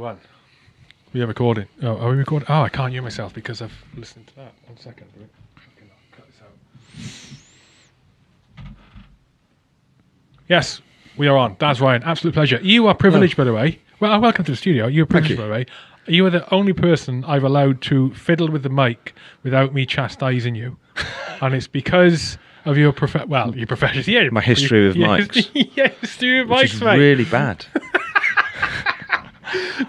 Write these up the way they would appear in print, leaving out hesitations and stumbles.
one. We are recording. Oh, are we recording? Oh, I can't hear myself because I've listened to that. 1 second. Okay, I'll cut this out. Yes, we are on. Daz Ryan, absolute pleasure. You are privileged, by the way. Well, welcome to the studio. You're privileged, by the way. You are the only person I've allowed to fiddle with the mic without me chastising you. And it's because of your your profession. Yeah, my history with mics. Yeah, history with mics, which is mate. really bad.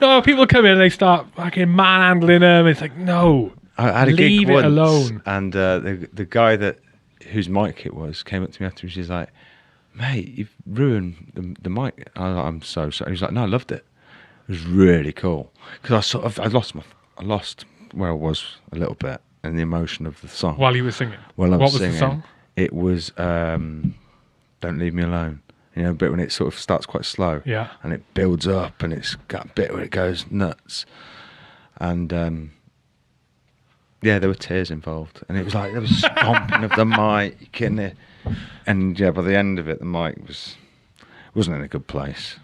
No, people come in and they start fucking manhandling them. It's like, no, I had a leave gig it once, alone. and the guy whose mic it was came up to me afterwards. He's like, "Mate, you've ruined the mic." I'm so sorry. He was like, "No, I loved it. It was really cool." Because I lost where I was a little bit and the emotion of the song While you were singing. What was the song? It was "Don't Leave Me Alone." You know, but when it sort of starts quite slow, Yeah. and it builds up, and it's got a bit where it goes nuts, and yeah, there were tears involved, and it was like there was stomping of the mic, and yeah, by the end of it, the mic wasn't in a good place.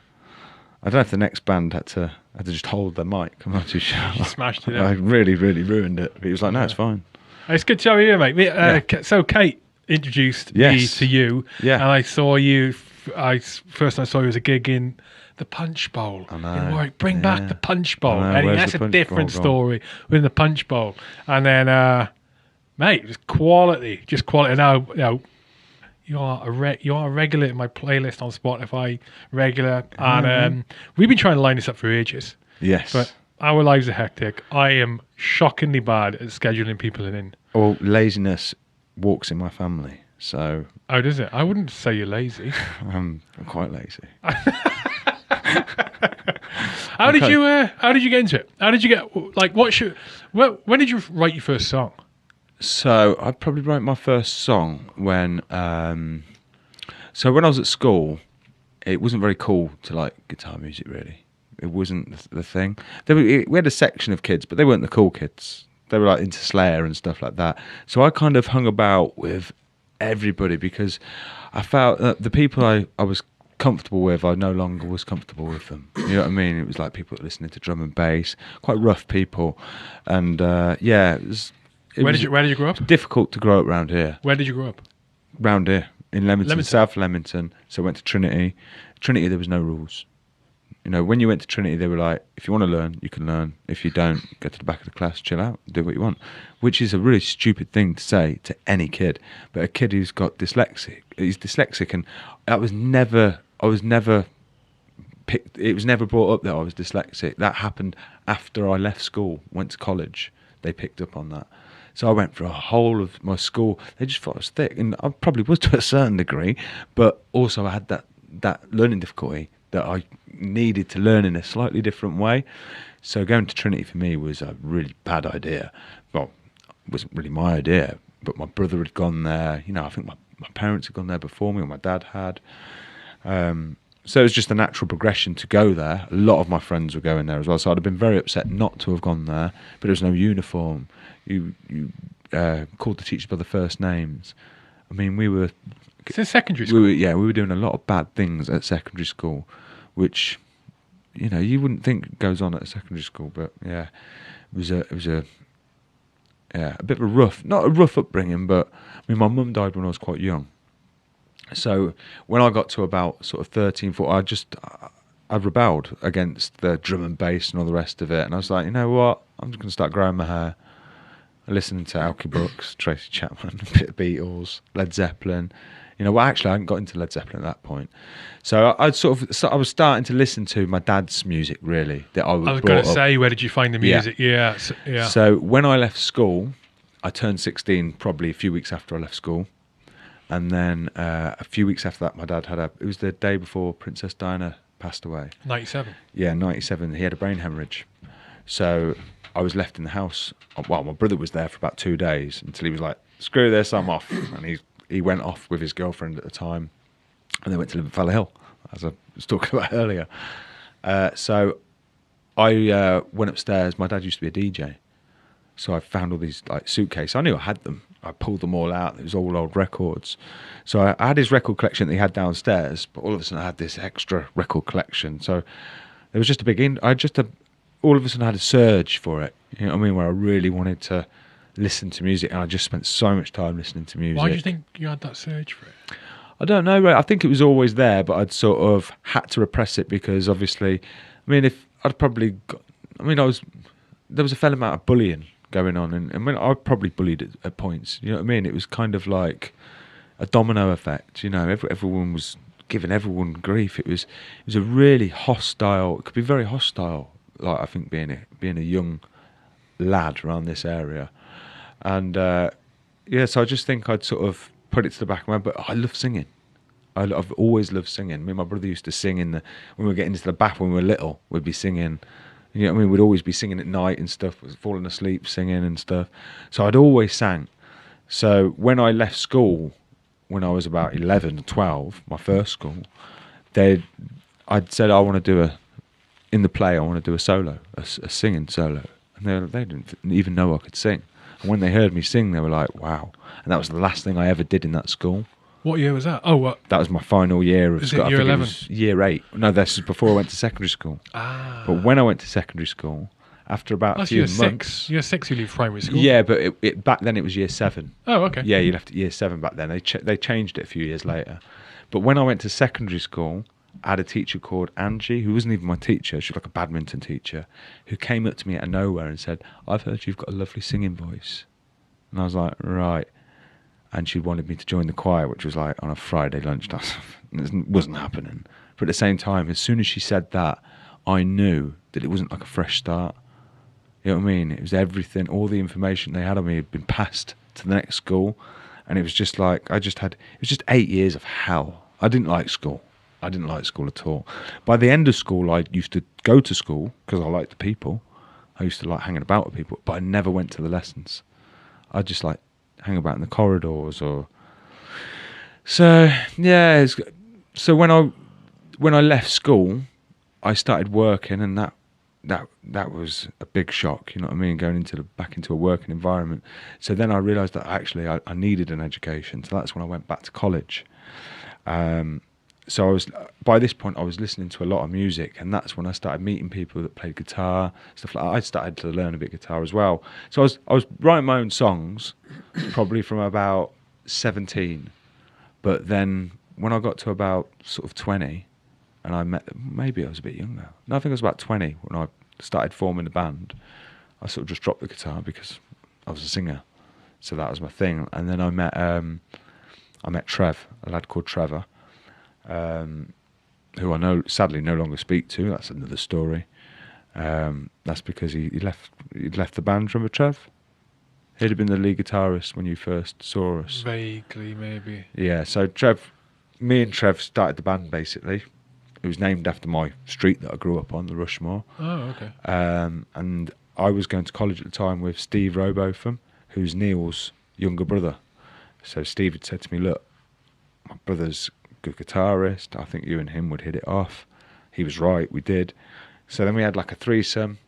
I don't know if the next band had to just hold their mic. I'm not too sure. You smashed it. I really ruined it. But he was like, "No, it's fine." It's good to have you here, mate. So Kate introduced me to you, and I saw you. First I saw you as a gig in the Punch Bowl in Warwick. Bring back the Punch Bowl. And that's a different story with the Punch Bowl. And then, mate, just quality. Now, you are a regular in my playlist on Spotify, regular. And we've been trying to line this up for ages. Yes. But our lives are hectic. I am shockingly bad at scheduling people in. Well, laziness walks in my family. So how does it? I wouldn't say you're lazy. I'm quite lazy. How did you get into it? How did you get when did you write your first song? So I probably wrote my first song when I was at school. It wasn't very cool to like guitar music, really. It wasn't the thing. We had a section of kids, but they weren't the cool kids. They were like into Slayer and stuff like that. So I kind of hung about with everybody because I felt that the people I was comfortable with, I no longer was comfortable with them. You know what I mean? It was like people listening to drum and bass, quite rough people, and it was. Where did you grow up? Difficult to grow up around here. Where did you grow up? Round here in Leamington, South Leamington. So I went to Trinity. Trinity, there was no rules. You know, when you went to Trinity, they were like, if you want to learn, you can learn. If you don't, go to the back of the class, chill out, do what you want. Which is a really stupid thing to say to any kid. But a kid who's got he's dyslexic, and it was never brought up that I was dyslexic. That happened after I left school, went to college. They picked up on that. So I went for a whole of my school. They just thought I was thick, and I probably was to a certain degree, but also I had that learning difficulty that I needed to learn in a slightly different way. So going to Trinity for me was a really bad idea. Well, it wasn't really my idea, but my brother had gone there. You know, I think my parents had gone there before me, or my dad had. So it was just a natural progression to go there. A lot of my friends were going there as well, so I'd have been very upset not to have gone there, but there was no uniform. You called the teachers by the first names. I mean, we were... It's in secondary school. We were doing a lot of bad things at secondary school, which, you know, you wouldn't think goes on at a secondary school, but yeah, it was a bit of not a rough upbringing, but I mean, my mum died when I was quite young. So when I got to about sort of 13, 14, I rebelled against the drum and bass and all the rest of it, and I was like, you know what, I'm just going to start growing my hair. Listening to Alky Brooks, Tracy Chapman, a bit of Beatles, Led Zeppelin. You know, well, actually, I hadn't got into Led Zeppelin at that point. So I was starting to listen to my dad's music, really. That I was going to say, where did you find the music? Yeah. So when I left school, I turned 16 probably a few weeks after I left school. And then a few weeks after that, my dad it was the day before Princess Diana passed away. 97? Yeah, 97. He had a brain hemorrhage. So I was left in the house. Well, my brother was there for about 2 days until he was like, screw this, I'm off. And he went off with his girlfriend at the time, and they went to live at Fella Hill, as I was talking about earlier. So I went upstairs. My dad used to be a DJ. So I found all these like suitcases. I knew I had them. I pulled them all out. It was all old records. So I had his record collection that he had downstairs, but all of a sudden I had this extra record collection. So there was just a big... I had just all of a sudden I had a surge for it. You know what I mean? Where I really wanted to listen to music, and I just spent so much time listening to music. Why do you think you had that surge for it? I don't know. I think it was always there, but I'd sort of had to repress it because obviously, I mean, if I'd probably got, I mean, there was a fair amount of bullying going on, and I mean, I probably bullied at points. You know what I mean? It was kind of like a domino effect. You know, everyone was giving everyone grief. It was a really hostile. It could be very hostile. Like I think being a young lad around this area, and so I just think I'd sort of put it to the back of my mind. But I love singing. I've always loved singing. Me and my brother used to sing when we were getting into the bath when we were little. We'd be singing. You know what I mean? We'd always be singing at night and stuff. Falling asleep singing and stuff. So I'd always sang. So when I left school, when I was about 11 or 12, my first school, I'd said I want to do in the play I want to do a solo, a singing solo, and they didn't even know I could sing. And when they heard me sing, they were like, "Wow!" And that was the last thing I ever did in that school. What year was that? Oh, what? That was my final year of school. Is it year 11? It was year 8. No, this was before I went to secondary school. Ah. But when I went to secondary school, after about a few months... Year 6 you leave primary school? Yeah, but it back then it was year 7. Oh, okay. Yeah, you left at year 7 back then. They changed it a few years later. But when I went to secondary school, I had a teacher called Angie, who wasn't even my teacher. She was like a badminton teacher, who came up to me out of nowhere and said, "I've heard you've got a lovely singing voice." And I was like, right. And she wanted me to join the choir, which was like on a Friday lunchtime. It wasn't happening. But at the same time, as soon as she said that, I knew that it wasn't like a fresh start. You know what I mean? It was everything, all the information they had on me had been passed to the next school. And it was just like, it was just 8 years of hell. I didn't like school. I didn't like school at all. By the end of school, I used to go to school because I liked the people. I used to like hanging about with people, but I never went to the lessons. I'd just like hang about in the corridors or... So, yeah. So when I left school, I started working, and that was a big shock, you know what I mean, going back into a working environment. So then I realised that actually I needed an education. So that's when I went back to college. So by this point I was listening to a lot of music, and that's when I started meeting people that played guitar, stuff like that. I started to learn a bit of guitar as well. So I was writing my own songs probably from about 17. But then when I got to about sort of 20, and I met, maybe I was a bit younger. No, I think I was about 20 when I started forming the band. I sort of just dropped the guitar because I was a singer. So that was my thing. And then I met Trev, a lad called Trevor, who I sadly no longer speak to. That's another story. That's because he'd left the band. Remember Trev? He'd have been the lead guitarist when you first saw us. Vaguely, maybe. Yeah, so me and Trev started the band basically. It was named after my street that I grew up on, the Rushmore. Oh, okay. And I was going to college at the time with Steve Robotham, who's Neil's younger brother. So Steve had said to me, "Look, my brother's a good guitarist. I think you and him would hit it off." He was right, we did. So then we had like a threesome.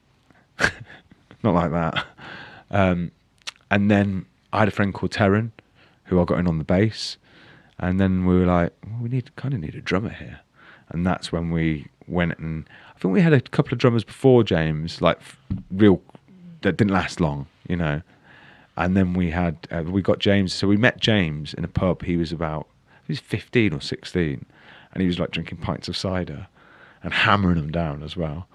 Not like that. And then I had a friend called Terran, who I got in on the bass. And then we were like, well, we kind of need a drummer here. And that's when we went, and I think we had a couple of drummers before James, like that didn't last long, you know. And then we got James. So we met James in a pub. He was 15 or 16, and he was like drinking pints of cider and hammering them down as well.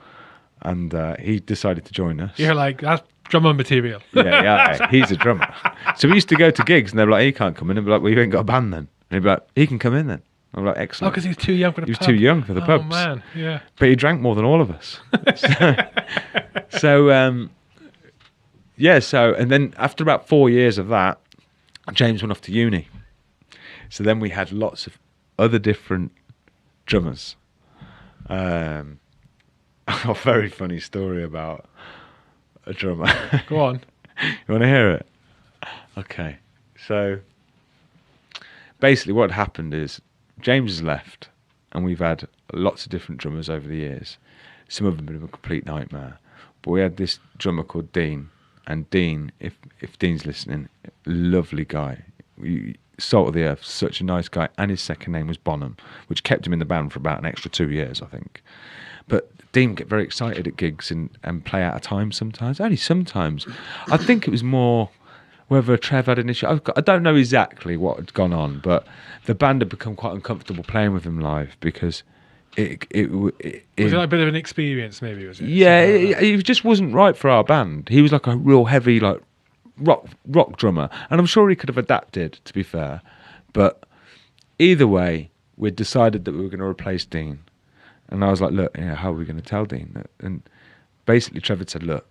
And he decided to join us. You're like, that's drummer material. Yeah, he's a drummer. So we used to go to gigs, and they'd be like, he can't come in. And be like, well, you ain't got a band then. And he'd be like, he can come in then. I'm like, excellent. Oh, because he was too young for the pub. He was too young for the pubs. Oh, man, yeah. But he drank more than all of us. So, and then after about 4 years of that, James went off to uni. So then we had lots of other different drummers. A very funny story about a drummer. Go on. You want to hear it? Okay. So basically what happened is James has left, and we've had lots of different drummers over the years. Some of them have been a complete nightmare. But we had this drummer called Dean. And Dean, if Dean's listening, lovely guy. Salt of the earth, such a nice guy. And his second name was Bonham, which kept him in the band for about an extra 2 years, I think. But Dean would get very excited at gigs and play out of time sometimes. Only sometimes. I think it was more whether Trev had an issue. I don't know exactly what had gone on, but the band had become quite uncomfortable playing with him live because it was it like a bit of an experience, maybe, was it? Yeah, it just wasn't right for our band. He was like a real heavy, like rock drummer, and I'm sure he could have adapted, to be fair. But either way, we'd decided that we were going to replace Dean. And I was like, look, how are we going to tell Dean that? And basically Trevor said, look,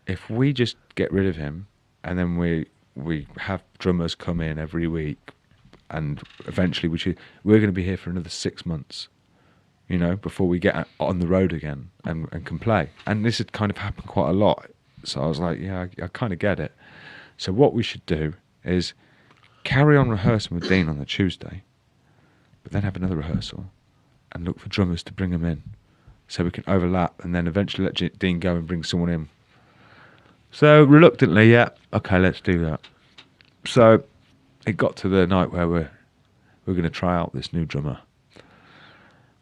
if we just get rid of him and then we have drummers come in every week and eventually we're going to be here for another 6 months, before we get on the road again and can play. And this had kind of happened quite a lot. So I was like, yeah, I kind of get it. So what we should do is carry on rehearsing with Dean on the Tuesday, but then have another rehearsal and look for drummers to bring them in so we can overlap and then eventually let Dean go and bring someone in. So reluctantly, yeah, okay, let's do that. So it got to the night where we're going to try out this new drummer.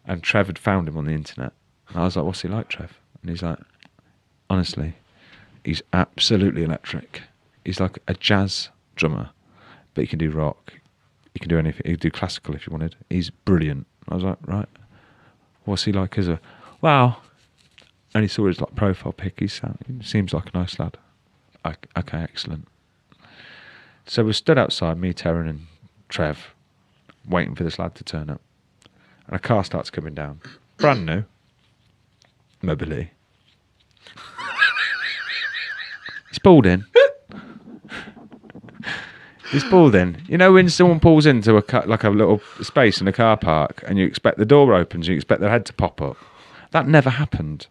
And Trev had found him on the internet. And I was like, what's he like, Trev? And he's like, honestly, he's absolutely electric. He's like a jazz drummer, but he can do rock. He can do anything. He could do classical if you wanted. He's brilliant. I was like, right. What's he like as a... Wow. And he saw his like profile pic. He seems like a nice lad. Okay, excellent. So we stood outside, me, Terran and Trev, waiting for this lad to turn up. And a car starts coming down. Brand new. Mobility. He's pulled in. He's pulled in. You know when someone pulls into like a little space in a car park and you expect the door opens, you expect their head to pop up? That never happened.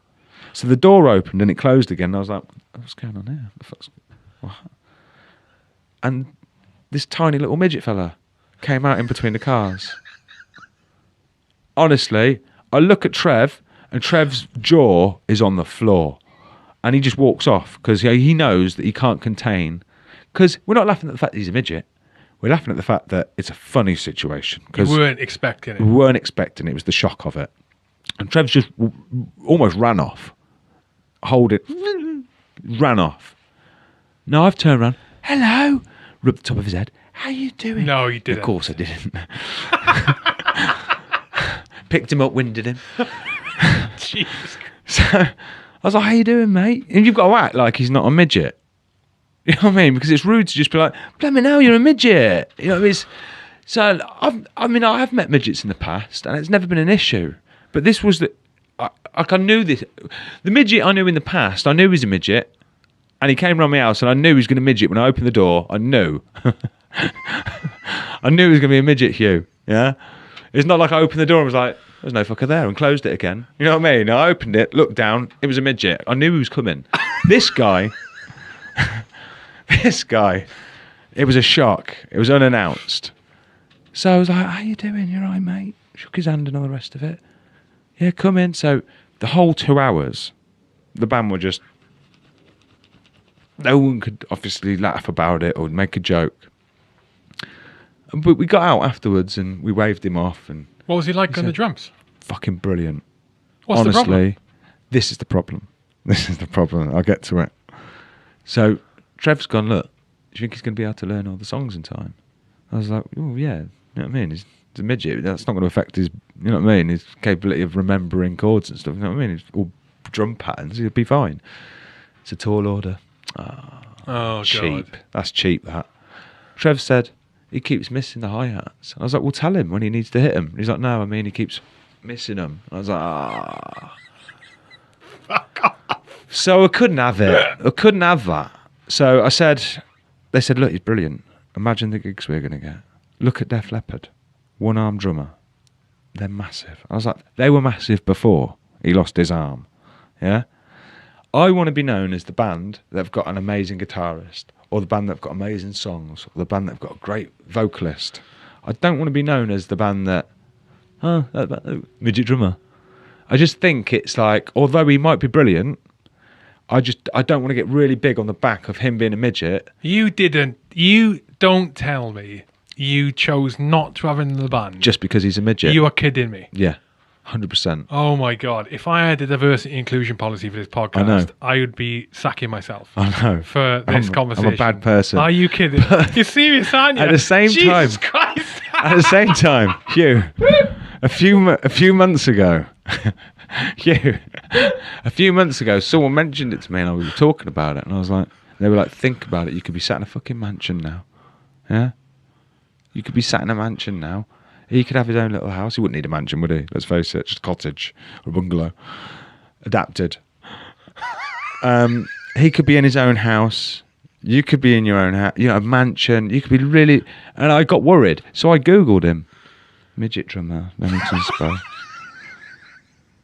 So the door opened and it closed again. And I was like, what's going on here? What? And this tiny little midget fella came out in between the cars. Honestly, I look at Trev and Trev's jaw is on the floor. And he just walks off because he knows that he can't contain. Because we're not laughing at the fact that he's a midget. We're laughing at the fact that it's a funny situation. You weren't expecting it. We weren't expecting it. It was the shock of it. And Trev's just almost ran off. Ran off. No, I've turned around. Hello. Rubbed the top of his head. How you doing? No, you didn't. Of course I didn't. Picked him up, winded him. Jesus. So I was like, how you doing, mate? And you've got to act like he's not a midget. You know what I mean? Because it's rude to just be like, let me know you're a midget. You know what I mean? So, I have met midgets in the past, and it's never been an issue. But this was I knew this. The midget I knew in the past, I knew he was a midget, and he came around my house, and I knew he was going to midget when I opened the door. I knew. I knew he was going to be a midget, Hugh. Yeah? It's not like I opened the door and was like, there's no fucker there, and closed it again. You know what I mean? I opened it, looked down, it was a midget. I knew he was coming. This guy... This guy, it was a shock. It was unannounced. So I was like, how you doing? You all right, mate? Shook his hand and all the rest of it. Yeah, come in. So the whole 2 hours, the band were just... No one could obviously laugh about it or make a joke. But we got out afterwards and we waved him off. And what was he like on the drums? Fucking brilliant. What's the problem? Honestly, this is the problem. This is the problem. I'll get to it. So... Trev's gone, look, do you think he's going to be able to learn all the songs in time? I was like, oh, yeah. You know what I mean? He's a midget. That's not going to affect his, you know what I mean, his capability of remembering chords and stuff. You know what I mean? It's all drum patterns. He'll be fine. It's a tall order. Oh, cheap. God. That's cheap, that. Trev said he keeps missing the hi-hats. I was like, well, tell him when he needs to hit them. He's like, no, I mean, he keeps missing them. I was like, Fuck off. So I couldn't have it. I couldn't have that. So they said, look, he's brilliant. Imagine the gigs we're going to get. Look at Def Leppard, one-armed drummer. They're massive. I was like, they were massive before he lost his arm. Yeah? I want to be known as the band that have got an amazing guitarist, or the band that have got amazing songs, or the band that have got a great vocalist. I don't want to be known as the band that midget drummer. I just think it's like, although he might be brilliant, I don't want to get really big on the back of him being a midget. You don't tell me you chose not to have him in the band. Just because he's a midget. You are kidding me. Yeah. 100%. Oh my God. If I had a diversity inclusion policy for this podcast, I would be sacking myself. I know. For this conversation. I'm a bad person. Are you kidding? You're serious, aren't you? At the same Jesus Christ. At the same time, Hugh, a few months ago, someone mentioned it to me and I was talking about it and I was like, they were like, think about it. You could be sat in a fucking mansion now. Yeah? You could be sat in a mansion now. He could have his own little house. He wouldn't need a mansion, would he? Let's face it, just a cottage or a bungalow. Adapted. He could be in his own house. You could be in your own house. A mansion. You could be really... And I got worried. So I Googled him. Midget drummer, Leamington Spa.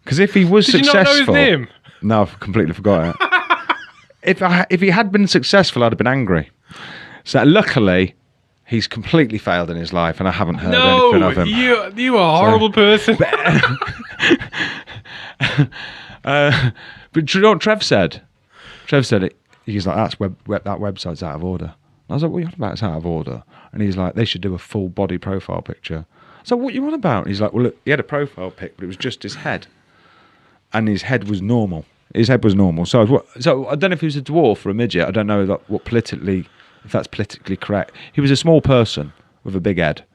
Because if he was successful... Did you not know his name? No, I've completely forgot it. If he had been successful, I'd have been angry. So luckily... He's completely failed in his life, and I haven't heard anything of him. You are a horrible person. But do you know what Trev said? Trev said it. He's like, that website's out of order. I was like, what are you on about? It's out of order. And he's like, they should do a full body profile picture. So what are you on about? And he's like, well, look, he had a profile pic, but it was just his head, and his head was normal. His head was normal. So I don't know if he was a dwarf or a midget. I don't know if that's politically correct. He was a small person with a big head.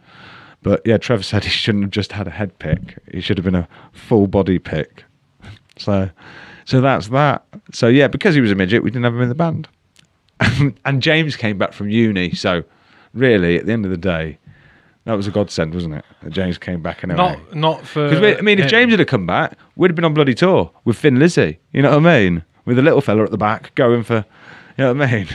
But yeah, Trevor said he shouldn't have just had a head pic. He should have been a full body pic. So that's that. So yeah, because he was a midget, we didn't have him in the band. And James came back from uni. So really, at the end of the day, that was a godsend, wasn't it? That James came back anyway. Not for... If James had come back, we'd have been on bloody tour with Thin Lizzy. You know what I mean? With the little fella at the back going for... You know what I mean?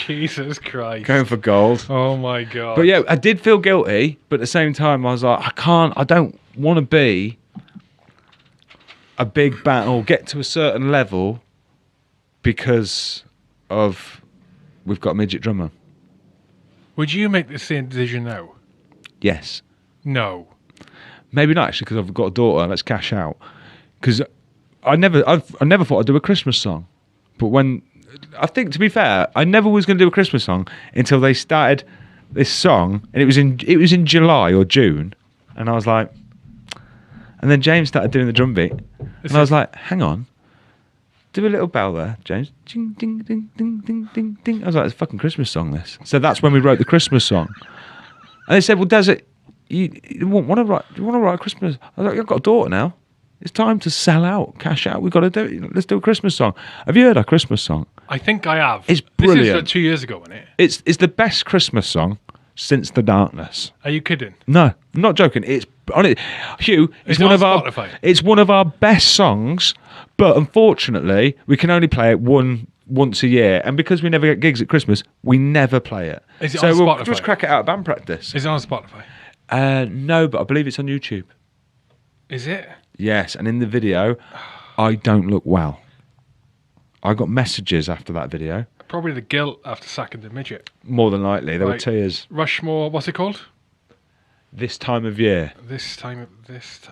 Jesus Christ. Going for gold. Oh my God. But yeah, I did feel guilty, but at the same time I was like, I don't want to be a big band or get to a certain level because of we've got a midget drummer. Would you make the same decision now? Yes. No. Maybe not actually, because I've got a daughter. Let's cash out. Because I never thought I'd do a Christmas song, but when I think, to be fair, I never was going to do a Christmas song until they started this song, and it was in July or June, and I was like, and then James started doing the drum beat, and I was like, hang on, do a little bell there, James, ding ding ding ding ding ding ding. I was like, it's a fucking Christmas song, this. So that's when we wrote the Christmas song, and they said, well, Daz, you want to write a Christmas? I was like, I've got a daughter now. It's time to sell out, cash out. We've got to do it. Let's do a Christmas song. Have you heard our Christmas song? I think I have. It's brilliant. This is 2 years ago, isn't it? It's the best Christmas song since The Darkness. Are you kidding? No, I'm not joking. It's on it. Hugh, it's one of our best songs, but unfortunately, we can only play it once a year, and because we never get gigs at Christmas, we never play it. Is it on Spotify? We'll just crack it out at band practice. Is it on Spotify? No, but I believe it's on YouTube. Is it? Yes, and in the video, I don't look well. I got messages after that video. Probably the guilt after sacking the midget. More than likely. There were tears. Rushmore, what's it called? This Time of Year.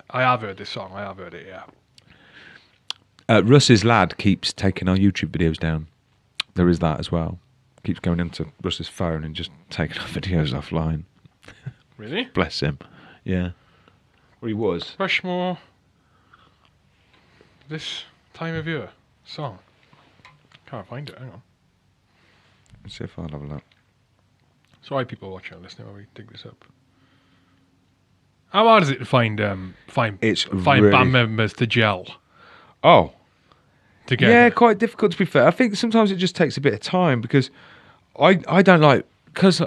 I have heard this song. I have heard it, yeah. Russ's lad keeps taking our YouTube videos down. There is that as well. Keeps going into Russ's phone and just taking our videos offline. Really? Bless him. Yeah. Well, he was. Rushmore. This Time of Year song. Can't find it. Hang on. Let's see if I'll have a look. Sorry, people watching and listening while we dig this up. How hard is it to find band members to gel? Oh. Together? Yeah, quite difficult to be fair. I think sometimes it just takes a bit of time because I don't like, because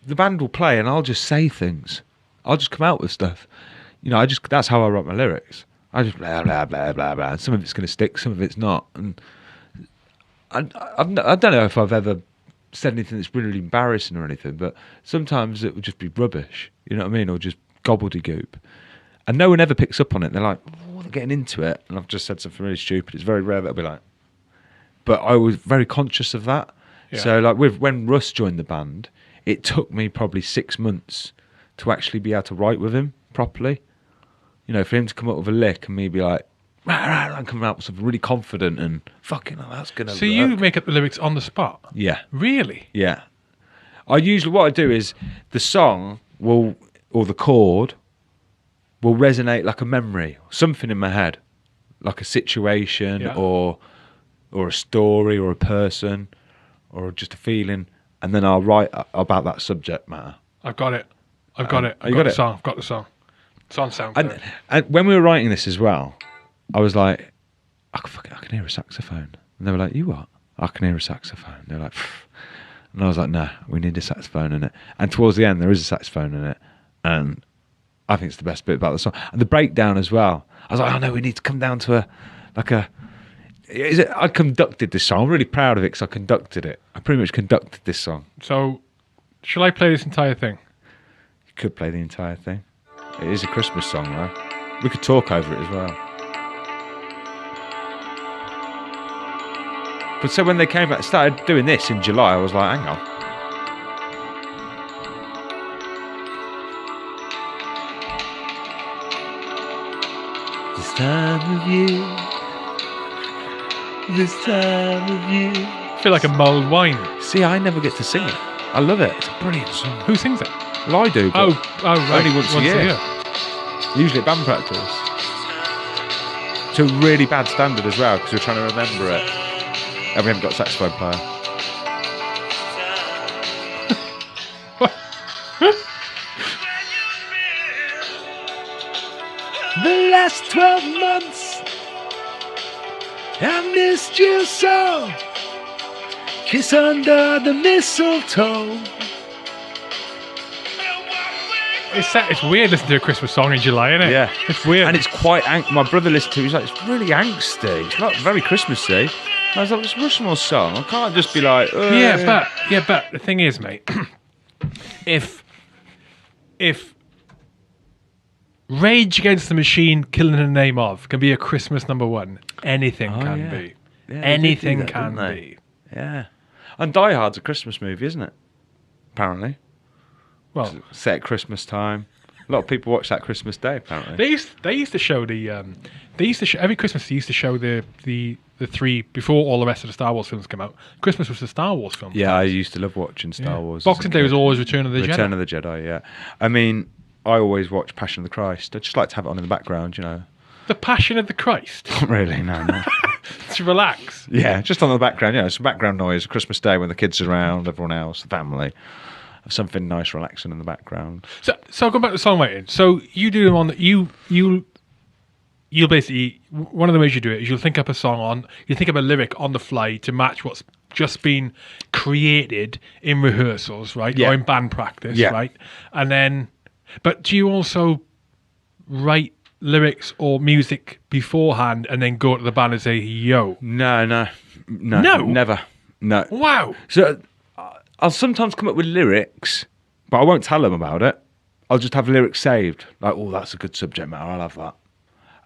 the band will play and I'll just say things. I'll just come out with stuff. That's how I write my lyrics. I just blah, blah, blah, blah, blah. Some of it's going to stick, some of it's not. And I don't know if I've ever said anything that's really embarrassing or anything, but sometimes it would just be rubbish, you know what I mean? Or just gobbledygook. And no one ever picks up on it. They're like, oh, they're getting into it. And I've just said something really stupid. It's very rare that I'll be like... But I was very conscious of that. Yeah. So like when Russ joined the band, it took me probably 6 months to actually be able to write with him properly. For him to come up with a lick and me be like, rah, rah, and come out with something really confident and fucking hell, that's going to work. So you make up the lyrics on the spot? Yeah. Really? Yeah. What I do is the song or the chord will resonate like a memory, something in my head, like a situation or a story or a person or just a feeling, and then I'll write about that subject matter. I've got it. I've got the song. I've got the song. It's on SoundCloud. And when we were writing this as well, I was like, I can hear a saxophone. And they were like, you what? I can hear a saxophone. They're like, pfft. And I was like, no, we need a saxophone in it. And towards the end, there is a saxophone in it. And I think it's the best bit about the song. And the breakdown as well. I was like, oh no, we need to come down to I conducted this song. I'm really proud of it because I conducted it. I pretty much conducted this song. So, shall I play this entire thing? You could play the entire thing. It is a Christmas song, though. We could talk over it as well. But so when they came back, started doing this in July, I was like, hang on. This time of year. This time of year. I feel like a mulled wine. See, I never get to sing it. I love it. It's a brilliant song. Who sings it? Well, I do. But right. Only once a year. Usually at band practice. To a really bad standard as well, because we're trying to remember it. And we haven't got a saxophone player. The last 12 months I missed you so. Kiss under the mistletoe. It's weird listening to a Christmas song in July, isn't it? Yeah. It's weird. And it's quite my brother listened to it, he's like, it's really angsty. It's not very Christmassy. I was like, it's a Rushmore song. I can't just be like, but the thing is, mate, if Rage Against the Machine, Killing in the Name Of can be a Christmas #1, anything can be. Yeah, anything can be. Yeah. And Die Hard's a Christmas movie, isn't it? Apparently. Well, set at Christmas time. A lot of people watch that Christmas Day, apparently. They used to show every Christmas. They used to show the 3 before all the rest of the Star Wars films came out. Christmas was the Star Wars film. Yeah, I used to love watching Star Wars. Boxing Day was always Return of the Jedi. Return of the Jedi, yeah. I mean, I always watch Passion of the Christ. I just like to have it on in the background, you know. The Passion of the Christ? Not really, no. To relax. Yeah, just on the background, some background noise. Christmas Day when the kids are around, everyone else, the family. Something nice, relaxing in the background. So going back to songwriting. So you do them on you basically, one of the ways you do it is you'll think up a lyric on the fly to match what's just been created in rehearsals, right? Yeah. Or in band practice, right? And then, but do you also write lyrics or music beforehand and then go to the band and say, yo? No, never. No. Wow. So I'll sometimes come up with lyrics, but I won't tell them about it. I'll just have lyrics saved. Like, oh, that's a good subject matter. I'll have that.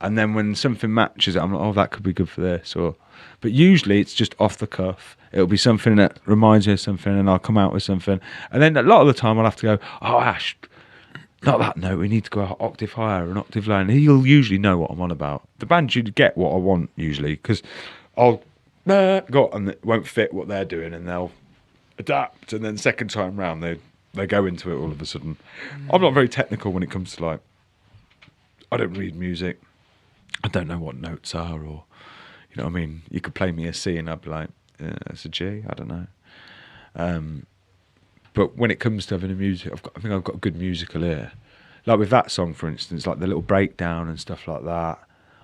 And then when something matches it, I'm like, oh, that could be good for this. But usually it's just off the cuff. It'll be something that reminds me of something, and I'll come out with something. And then a lot of the time I'll have to go, oh, Ash, not that note. We need to go an octave higher, an octave lower. And he'll usually know what I'm on about. The band should get what I want usually, because I'll go and it won't fit what they're doing, and they'll adapt, and then second time round they go into it all of a sudden. I'm not very technical when it comes to, like, I don't read music. I don't know what notes are, or you know what I mean. You could play me a C and I'd be like, it's a G. I don't know. But when it comes to having a music, I think I've got a good musical ear. Like with that song, for instance, like the little breakdown and stuff like that.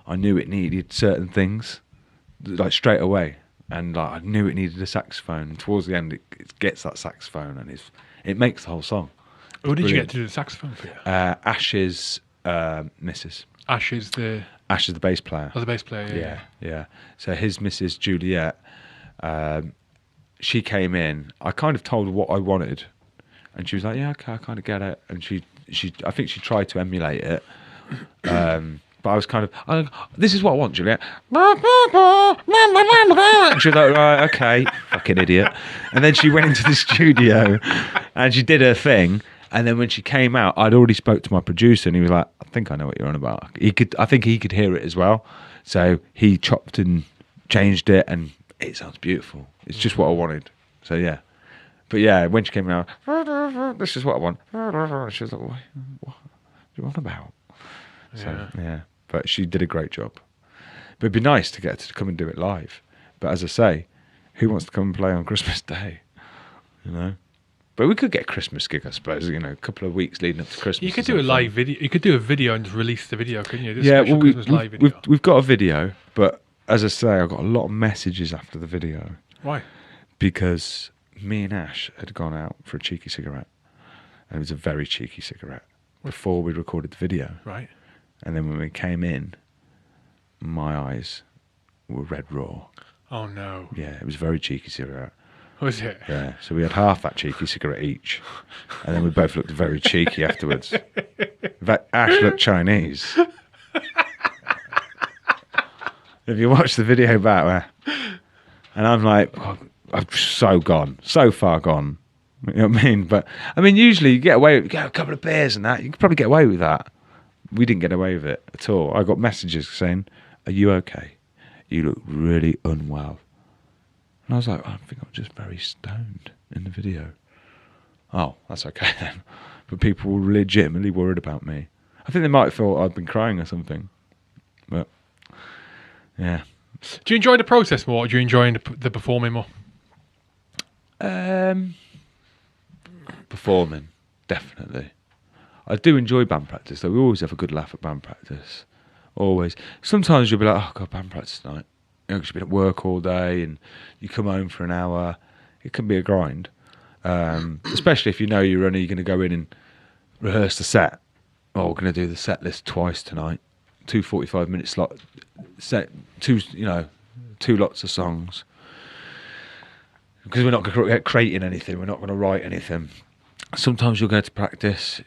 I knew it needed certain things, like straight away. And like, I knew it needed a saxophone. And towards the end, it gets that saxophone, and it makes the whole song. Who did you get to do the saxophone for you? Ash's missus. Ash is the bass player. Oh, the bass player, yeah. So his missus, Juliet, she came in. I kind of told her what I wanted, and she was like, yeah, okay, I kind of get it. And I think she tried to emulate it. But I was kind of, this is what I want, Juliet. And she was like, right, okay, fucking idiot. And then she went into the studio and she did her thing. And then when she came out, I'd already spoke to my producer, and he was like, I think I know what you're on about. I think he could hear it as well. So he chopped and changed it, and it sounds beautiful. It's just what I wanted. So yeah. But yeah, when she came out, this is what I want. She was like, what are you on about? So, yeah. But she did a great job. But it'd be nice to get her to come and do it live. But as I say, who wants to come and play on Christmas Day? You know? But we could get a Christmas gig, I suppose, you know, a couple of weeks leading up to Christmas. You could do a live video. You could do a video and just release the video, couldn't you? Christmas live video. We've got a video, but as I say, I got a lot of messages after the video. Why? Because me and Ash had gone out for a cheeky cigarette. And it was a very cheeky cigarette before we recorded the video. Right. And then when we came in, my eyes were red raw. Oh, no. Yeah, it was a very cheeky cigarette. Was it? Yeah, so we had half that cheeky cigarette each. And then we both looked very cheeky afterwards. In fact, Ash looked Chinese. If you watch the video back there, and I'm like, oh, I'm so gone, so far gone. You know what I mean? But, I mean, usually you get away with a couple of beers and that. You could probably get away with that. We didn't get away with it at all. I got messages saying, "Are you okay? You look really unwell." And I was like, I think I'm just very stoned in the video. Oh, that's okay then. But people were legitimately worried about me. I think they might have thought I'd been crying or something. But, yeah. Do you enjoy the process more, or do you enjoy the performing more? Performing, definitely. I do enjoy band practice, though. We always have a good laugh at band practice. Always. Sometimes you'll be like, oh, God, band practice tonight. You know, 'cause you've been at work all day and you come home for an hour. It can be a grind. Especially if you know you're only going to go in and rehearse the set. Oh, we're going to do the set list twice tonight. 2 45-minute slot set, two lots of songs. Because we're not going to creating anything. We're not going to write anything. Sometimes you'll go to practice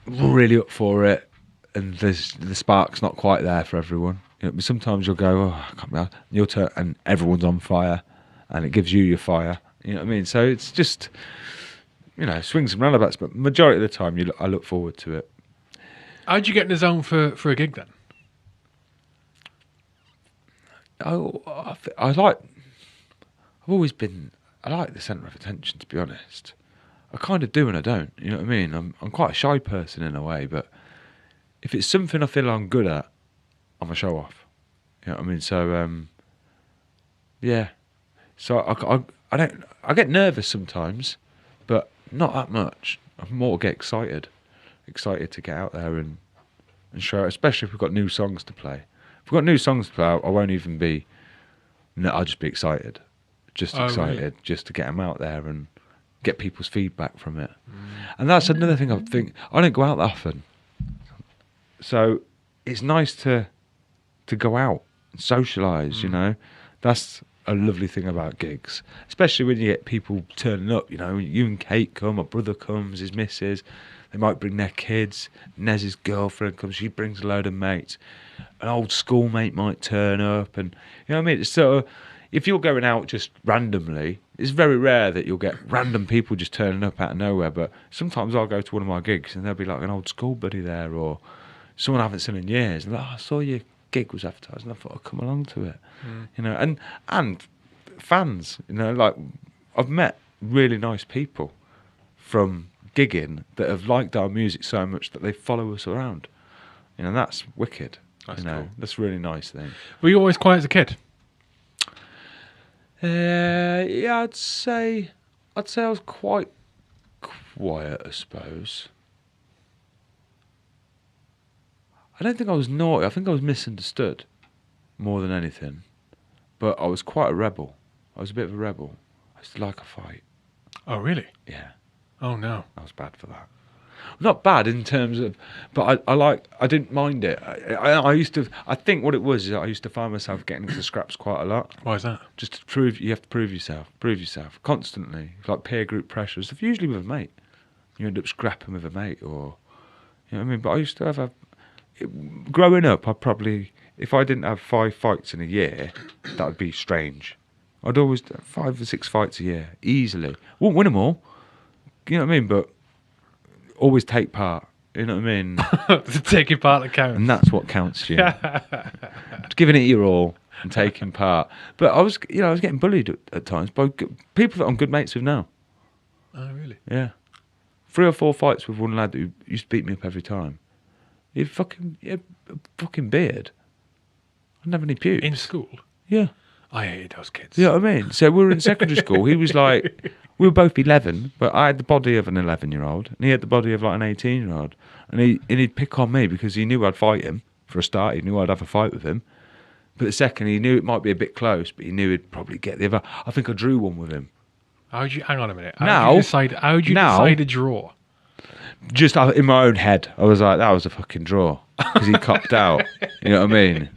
really up for it, and the spark's not quite there for everyone. You know, sometimes you'll go, oh, I can't be, you'll turn, and everyone's on fire, and it gives you your fire. You know what I mean? So it's just, you know, swings and roundabouts. But majority of the time, I look forward to it. How'd you get in the zone for a gig then? I like the centre of attention, to be honest. I kind of do and I don't. You know what I mean? I'm quite a shy person in a way, but if it's something I feel I'm good at, I'm a show off. You know what I mean? So yeah. So I get nervous sometimes, but not that much. I'm more get excited to get out there and show, especially if we've got new songs to play. If we've got new songs to play, I won't even be. No, I'll just be excited, Really? Just to get them out there and get people's feedback from it. And that's another thing I think. I don't go out that often, so it's nice to go out and socialise. You know, that's a lovely thing about gigs, especially when you get people turning up. You know, you and Kate come, my brother comes, his missus. They might bring their kids. Nez's girlfriend comes, she brings a load of mates. An old schoolmate might turn up, and you know what I mean. It's sort of, if you're going out just randomly, it's very rare that you'll get random people just turning up out of nowhere. But sometimes I'll go to one of my gigs and there'll be like an old school buddy there, or someone I haven't seen in years. And like, oh, I saw your gig was advertised, and I thought I'd come along to it. You know, and fans. You know, like I've met really nice people from gigging that have liked our music so much that they follow us around. You know, that's wicked. That's cool. That's a really nice thing. Were you always quiet as a kid? Yeah, I'd say I was quite quiet, I suppose. I don't think I was naughty. I think I was misunderstood more than anything. But I was quite a rebel. I was a bit of a rebel. I used to like a fight. Oh, really? Yeah. Oh, no. I was bad for that. Not bad in terms of, but I didn't mind it. I used to, I think what it was is I used to find myself getting into scraps quite a lot. Why is that? Just to prove, you have to prove yourself constantly. Like peer group pressures, usually with a mate. You end up scrapping with a mate, or, you know what I mean? But I used to have growing up, I probably, if I didn't have 5 fights in a year, that would be strange. I'd always do 5 or 6 fights a year, easily. Wouldn't win them all, you know what I mean? But always take part, you know what I mean? Taking part that counts. And that's what counts, you. Giving it your all and taking part. But I was getting bullied at times by people that I'm good mates with now. Oh, really? Yeah. 3 or 4 fights with one lad who used to beat me up every time. He had a fucking beard. I didn't have any pubes. In school? Yeah. I hated those kids. You know what I mean? So we were in secondary school. He was like, we were both 11, but I had the body of an 11-year-old, and he had the body of like an 18-year-old. And he'd pick on me because he knew I'd fight him. For a start, he knew I'd have a fight with him. But the second, he knew it might be a bit close, but he knew he'd probably get the other. I think I drew one with him. Hang on a minute. How did you decide to draw? Just in my own head, I was like, that was a fucking draw. Because he copped out. You know what I mean?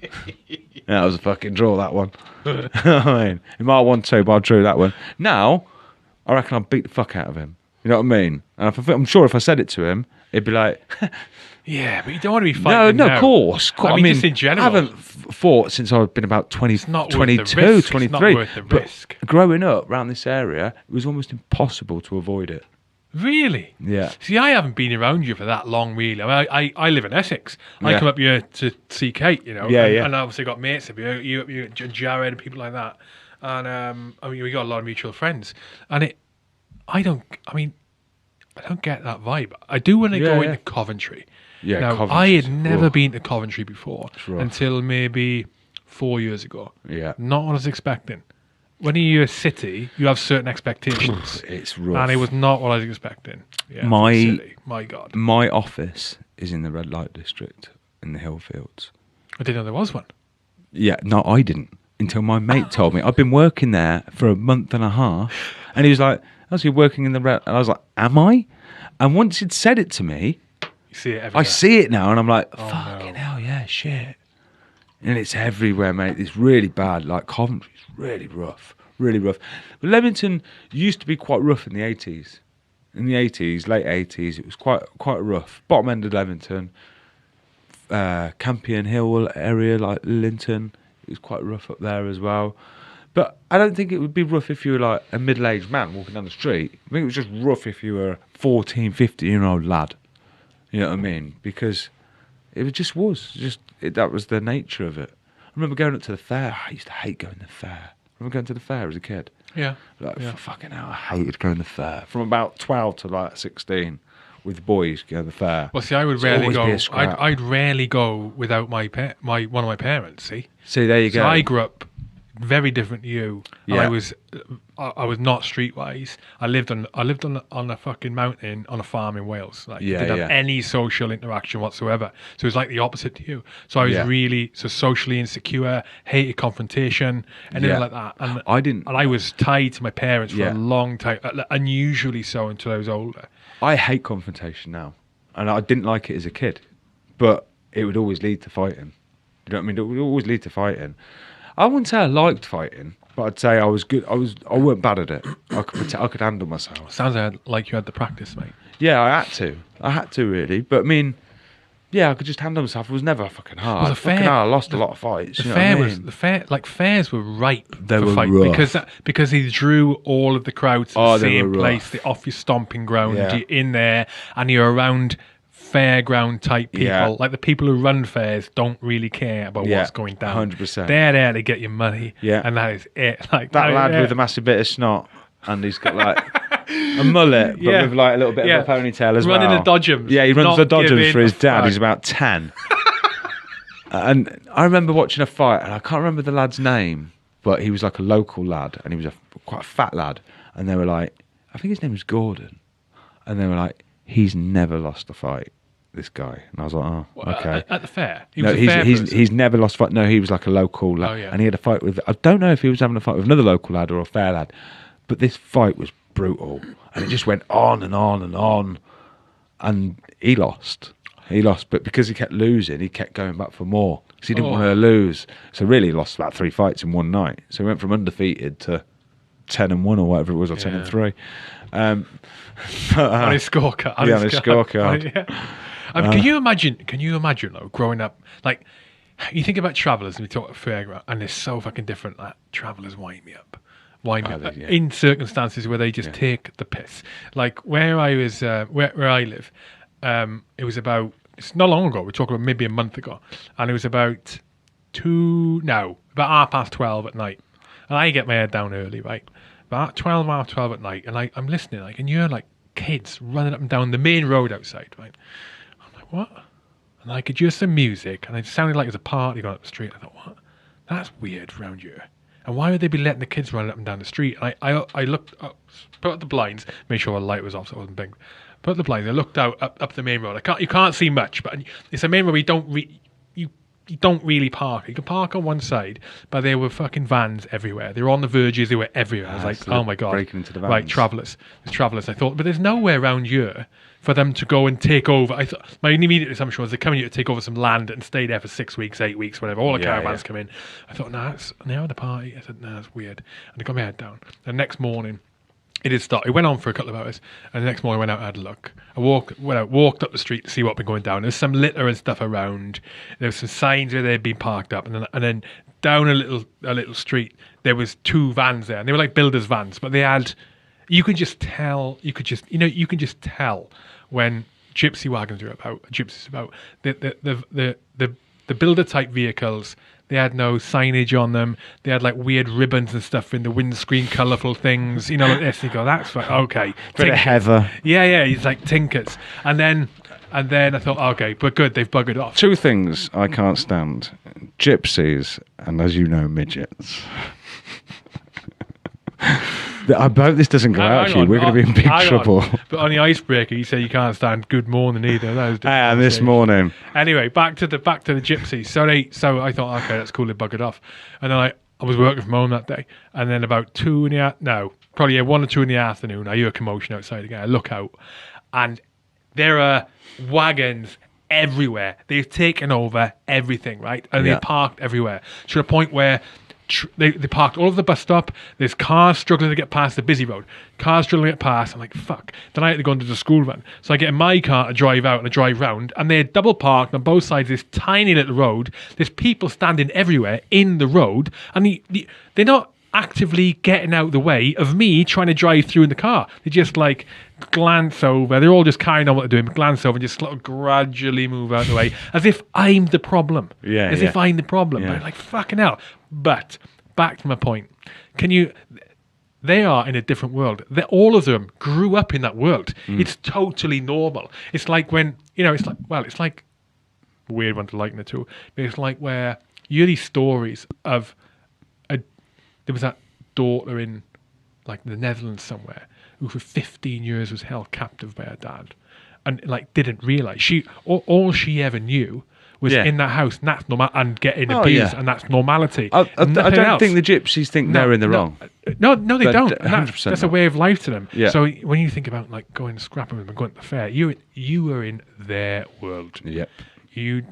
That was a fucking draw, that one. You know what I mean? He might have won two, but I drew that one. Now, I reckon I'd beat the fuck out of him. You know what I mean? And I'm sure if I said it to him, he'd be like... Yeah, but you don't want to be fighting No, of course. I mean, just in general. I haven't fought since I've been about 22, 23. It's not worth the risk. Growing up around this area, it was almost impossible to avoid it. Really? Yeah. See, I haven't been around you for that long, really. I mean, I live in Essex. I come up here to see Kate, you know. Yeah, and obviously got mates up here, you, Jared, and people like that. And I mean, we got a lot of mutual friends. And I don't get that vibe. I do when I go into Coventry. Yeah, now, I had never been to Coventry before until maybe 4 years ago. Yeah. Not what I was expecting. When you're a city, you have certain expectations. It's rough. And it was not what I was expecting. Yeah, my God. My office is in the red light district in the Hillfields. I didn't know there was one. Yeah, no, I didn't. Until my mate told me. I've been working there for a month and a half. And he was like, oh, so you're working in the red... And I was like, am I? And once he'd said it to me... See it everywhere. I see it now, and I'm like, fucking hell, yeah, shit. And it's everywhere, mate. It's really bad. Like, Coventry's really rough. Really rough. But Leamington used to be quite rough in the 80s. In the 80s, late 80s, it was quite rough. Bottom end of Leamington, Campion Hill area, like Linton, it was quite rough up there as well. But I don't think it would be rough if you were like a middle-aged man walking down the street. I think it was just rough if you were a 14, 15-year-old lad. You know what I mean? Because it that was the nature of it. I remember going up to the fair. I used to hate going to the fair. I remember going to the fair as a kid. Yeah. Fucking hell, I hated going to the fair. From about 12 to like 16 with the boys going to the fair. Well, see, I would rarely go. I'd rarely go without one of my parents, see? See, there you go. I grew up very different to you. Yeah. I was not streetwise. I lived on a fucking mountain on a farm in Wales. Like, didn't have any social interaction whatsoever. So it was like the opposite to you. So I was really socially insecure, hated confrontation, anything like that. And I was tied to my parents for a long time, unusually so until I was older. I hate confrontation now, and I didn't like it as a kid, but it would always lead to fighting. You know what I mean? It would always lead to fighting. I wouldn't say I liked fighting, but I'd say I was good. I weren't bad at it. I could handle myself. Sounds like you had the practice, mate. Yeah, I had to really. But I mean, yeah, I could just handle myself. It was never fucking hard. Well, I lost a lot of fights. Fairs were ripe for fight because he drew all of the crowds to the same place. They're off your stomping ground. You're in there, and you're around fairground type people. Like the people who run fairs don't really care about what's going down. 100%. They're there to get your money. Yeah, and that is it. Like that lad with a massive bit of snot, and he's got like a mullet, but with like a little bit of a ponytail as running the Dodgems. Yeah, he runs the Dodgems for his dad. He's about 10. And I remember watching a fight, and I can't remember the lad's name, but he was like a local lad, and he was quite a fat lad. And they were like, I think his name was Gordon, and they were like, he's never lost a fight, this guy. And I was like, oh, okay. At the fair? He's never lost a fight. No, he was like a local lad. And he had a fight with, I don't know if he was having a fight with another local lad or a fair lad, but this fight was brutal. And it just went on and on and on. And he lost. But because he kept losing, he kept going back for more. Because he didn't want to lose. So really he lost about 3 fights in one night. So he went from undefeated to 10-1 or whatever it was, or 10-3. On his scorecard. On his scorecard. Can you imagine though, growing up, like, you think about travellers, and we talk about fairground, and they're so fucking different. Like, travellers wind me up in circumstances where they just take the piss. Like where I was, where I live, it was about, it's not long ago, we're talking about maybe a month ago, and it was about 12:30 at night, and I get my head down early, right? About 12 at night, and I'm listening, like, and you're like kids running up and down the main road outside, right? I'm like, what? And and I could hear some music, and it sounded like it was a party going up the street. I thought, what? That's weird around here. And why would they be letting the kids run up and down the street? And I looked up, put up the blinds, made sure the light was off so it wasn't big. Put up the blinds. I looked out up the main road. You can't see much, but it's a main road where you don't really park. You can park on one side, but there were fucking vans everywhere. They were on the verges. They were everywhere. I was like, oh my God. Breaking into the vans. Right, travellers. There's travellers. I thought, but there's nowhere around here for them to go and take over. I thought my immediate assumption was they're coming here to take over some land and stay there for 6 weeks, 8 weeks, whatever. All the caravans come in. I thought, now the party. I said, that's weird. And I got my head down. The next morning, it did start. It went on for a couple of hours, and the next morning I went out and had a look. I walked up the street to see what had been going down. There's some litter and stuff around. There was some signs where they'd been parked up, and then down a little street there was 2 vans there, and they were like builders' vans, but they had. You can just tell when gypsy wagons are about, gypsies about the builder type vehicles. They had no signage on them. They had like weird ribbons and stuff in the windscreen, colourful things, like this. And you go, that's right, okay. Bit of heather. Yeah, he's like tinkers. And then I thought, okay, but good, they've buggered off. 2 things I can't stand: gypsies and, as you know, midgets. I hope this doesn't go out to you. We're going to be in big trouble. But on the icebreaker, you say you can't stand good morning either. And this morning. Anyway, back to the gypsies. So I thought, okay, that's cool. They buggered off, and then I was working from home that day, and then about 1 or 2 in the afternoon, I hear a commotion outside again. I look out, and there are wagons everywhere. They've taken over everything, right? And they're parked everywhere to the point where. They parked all over the bus stop. There's cars struggling to get past the busy road. Cars struggling to get past. I'm like, fuck. Then I had to go into the school van. So I get in my car to drive out and I drive round. And they're double parked on both sides of this tiny little road. There's people standing everywhere in the road. And they're not actively getting out of the way of me trying to drive through in the car. They just like glance over. They're all just carrying on what they're doing, glance over and just sort of gradually move out of the way as if I'm the problem. If I'm the problem. But like, fucking hell. But back to my point. They are in a different world. All of them grew up in that world. It's totally normal. It's like when, it's like a weird one to liken it to, but it's like where you hear these stories of there was that daughter in like the Netherlands somewhere who for 15 years was held captive by her dad and like didn't realise. All she ever knew was in that house, and that's normal, and getting abused, and that's normality. I don't think the gypsies think they're in the wrong. No, they don't. And that's a way of life to them. Yeah. So when you think about like going to scrapping with them and going to the fair, you are in their world. Yep. You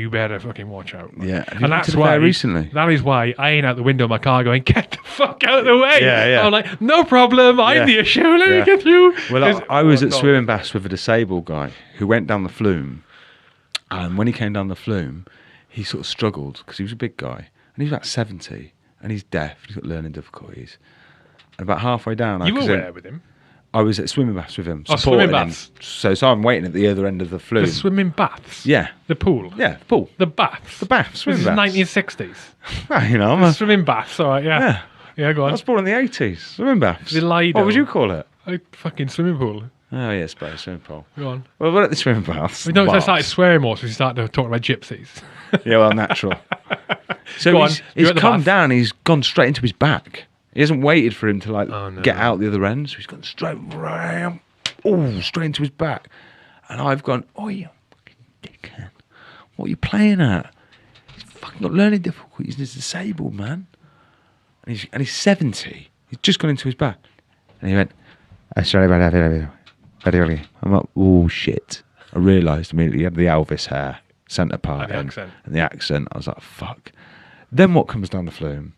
better fucking watch out. Man. Yeah. And that's why recently. That is why I ain't out the window of my car going, get the fuck out of the way. Yeah. I'm like, no problem. I'm the issue. Let me get through. Well, I was at swimming baths with a disabled guy who went down the flume. And when he came down the flume, he sort of struggled because he was a big guy. And he's about 70. And he's deaf. He's got learning difficulties. And about halfway down... You were there with him? I was at swimming baths with him. Swimming baths. So I'm waiting at the other end of the flume. The swimming baths? Yeah. The pool? Yeah, the pool. The baths? The baths, swimming baths. This is 1960s. Well, swimming baths, all right, yeah. Yeah, go on. I was born in the 80s. Swimming baths. The Lido. What would you call it? A fucking swimming pool. Oh, yeah, space swimming pool. Go on. Well, we're at the swimming baths. We don't start swearing more, so we start talking about gypsies. Yeah, well, natural. So he's come down, he's gone straight into his back. He hasn't waited for him to get out the other end, so he's gone straight into his back. And I've gone, oh, you fucking dickhead. What are you playing at? He's fucking got learning difficulties. He's disabled, man. And he's 70. He's just gone into his back. And he went, sorry about that. I'm like, oh, shit. I realised immediately he had the Elvis hair, centre part, and the accent. I was like, fuck. Then what comes down the flume?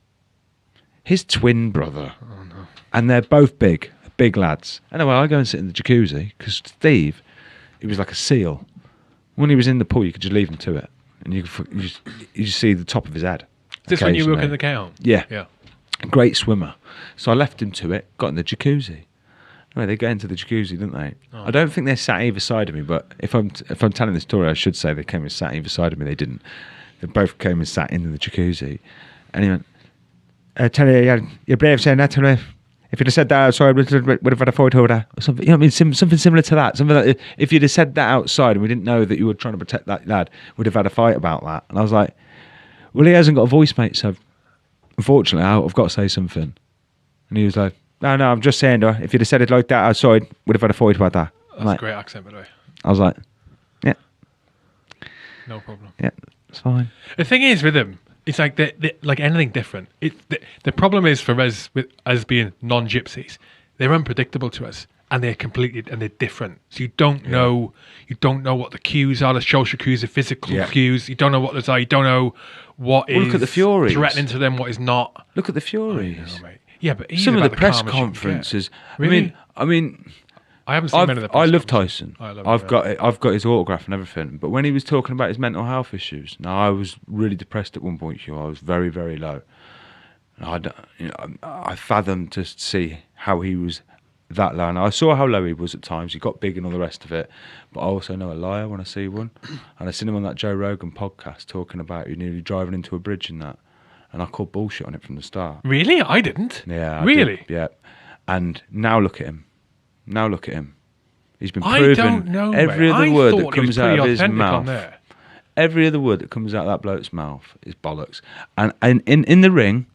His twin brother. Oh, no. And they're both big lads. Anyway, I go and sit in the jacuzzi because Steve, he was like a seal. When he was in the pool, you could just leave him to it. And you just see the top of his head. Is this when you were working the cow? Yeah. Great swimmer. So I left him to it, got in the jacuzzi. Anyway, they get into the jacuzzi, didn't they? Oh. I don't think they sat either side of me, but if I'm telling the story, I should say they came and sat either side of me. They didn't. They both came and sat in the jacuzzi. And he went, tell you, you're brave saying that to me. if you'd have said that outside, would have had a fight over that. Or something, you know what I mean? Something similar to that. Something like, if you'd have said that outside and we didn't know that you were trying to protect that lad, we'd have had a fight about that. And I was like, well, he hasn't got a voice, mate, so unfortunately, I've got to say something. And he was like, no, I'm just saying, though, if you'd have said it like that outside, we'd have had a fight about that. That's a great accent, by the way. I was like, yeah. No problem. Yeah, it's fine. The thing is with him, it's like like anything different. The problem is for us, with us being non-gypsies, they're unpredictable to us, and they're different. So you don't know what the cues are, the social cues, the physical cues. You don't know what those are. You don't know what is look at the Furies. Threatening to them, what is not. Look at the Furies. Mate. Yeah, but some of the press conferences. Really? I mean. I haven't seen many of the press I love Tyson. I've got his autograph and everything. But when he was talking about his mental health issues, now I was really depressed at one point. I was very, very low. I fathomed to see how he was that low. And I saw how low he was at times. He got big and all the rest of it. But I also know a liar when I see one. And I seen him on that Joe Rogan podcast talking about you nearly driving into a bridge and that. And I called bullshit on it from the start. Really? I didn't. Yeah. Really? Yeah. And now look at him. He's been proven every other word that comes out of his mouth. Every other word that comes out of that bloke's mouth is bollocks. And in the ring,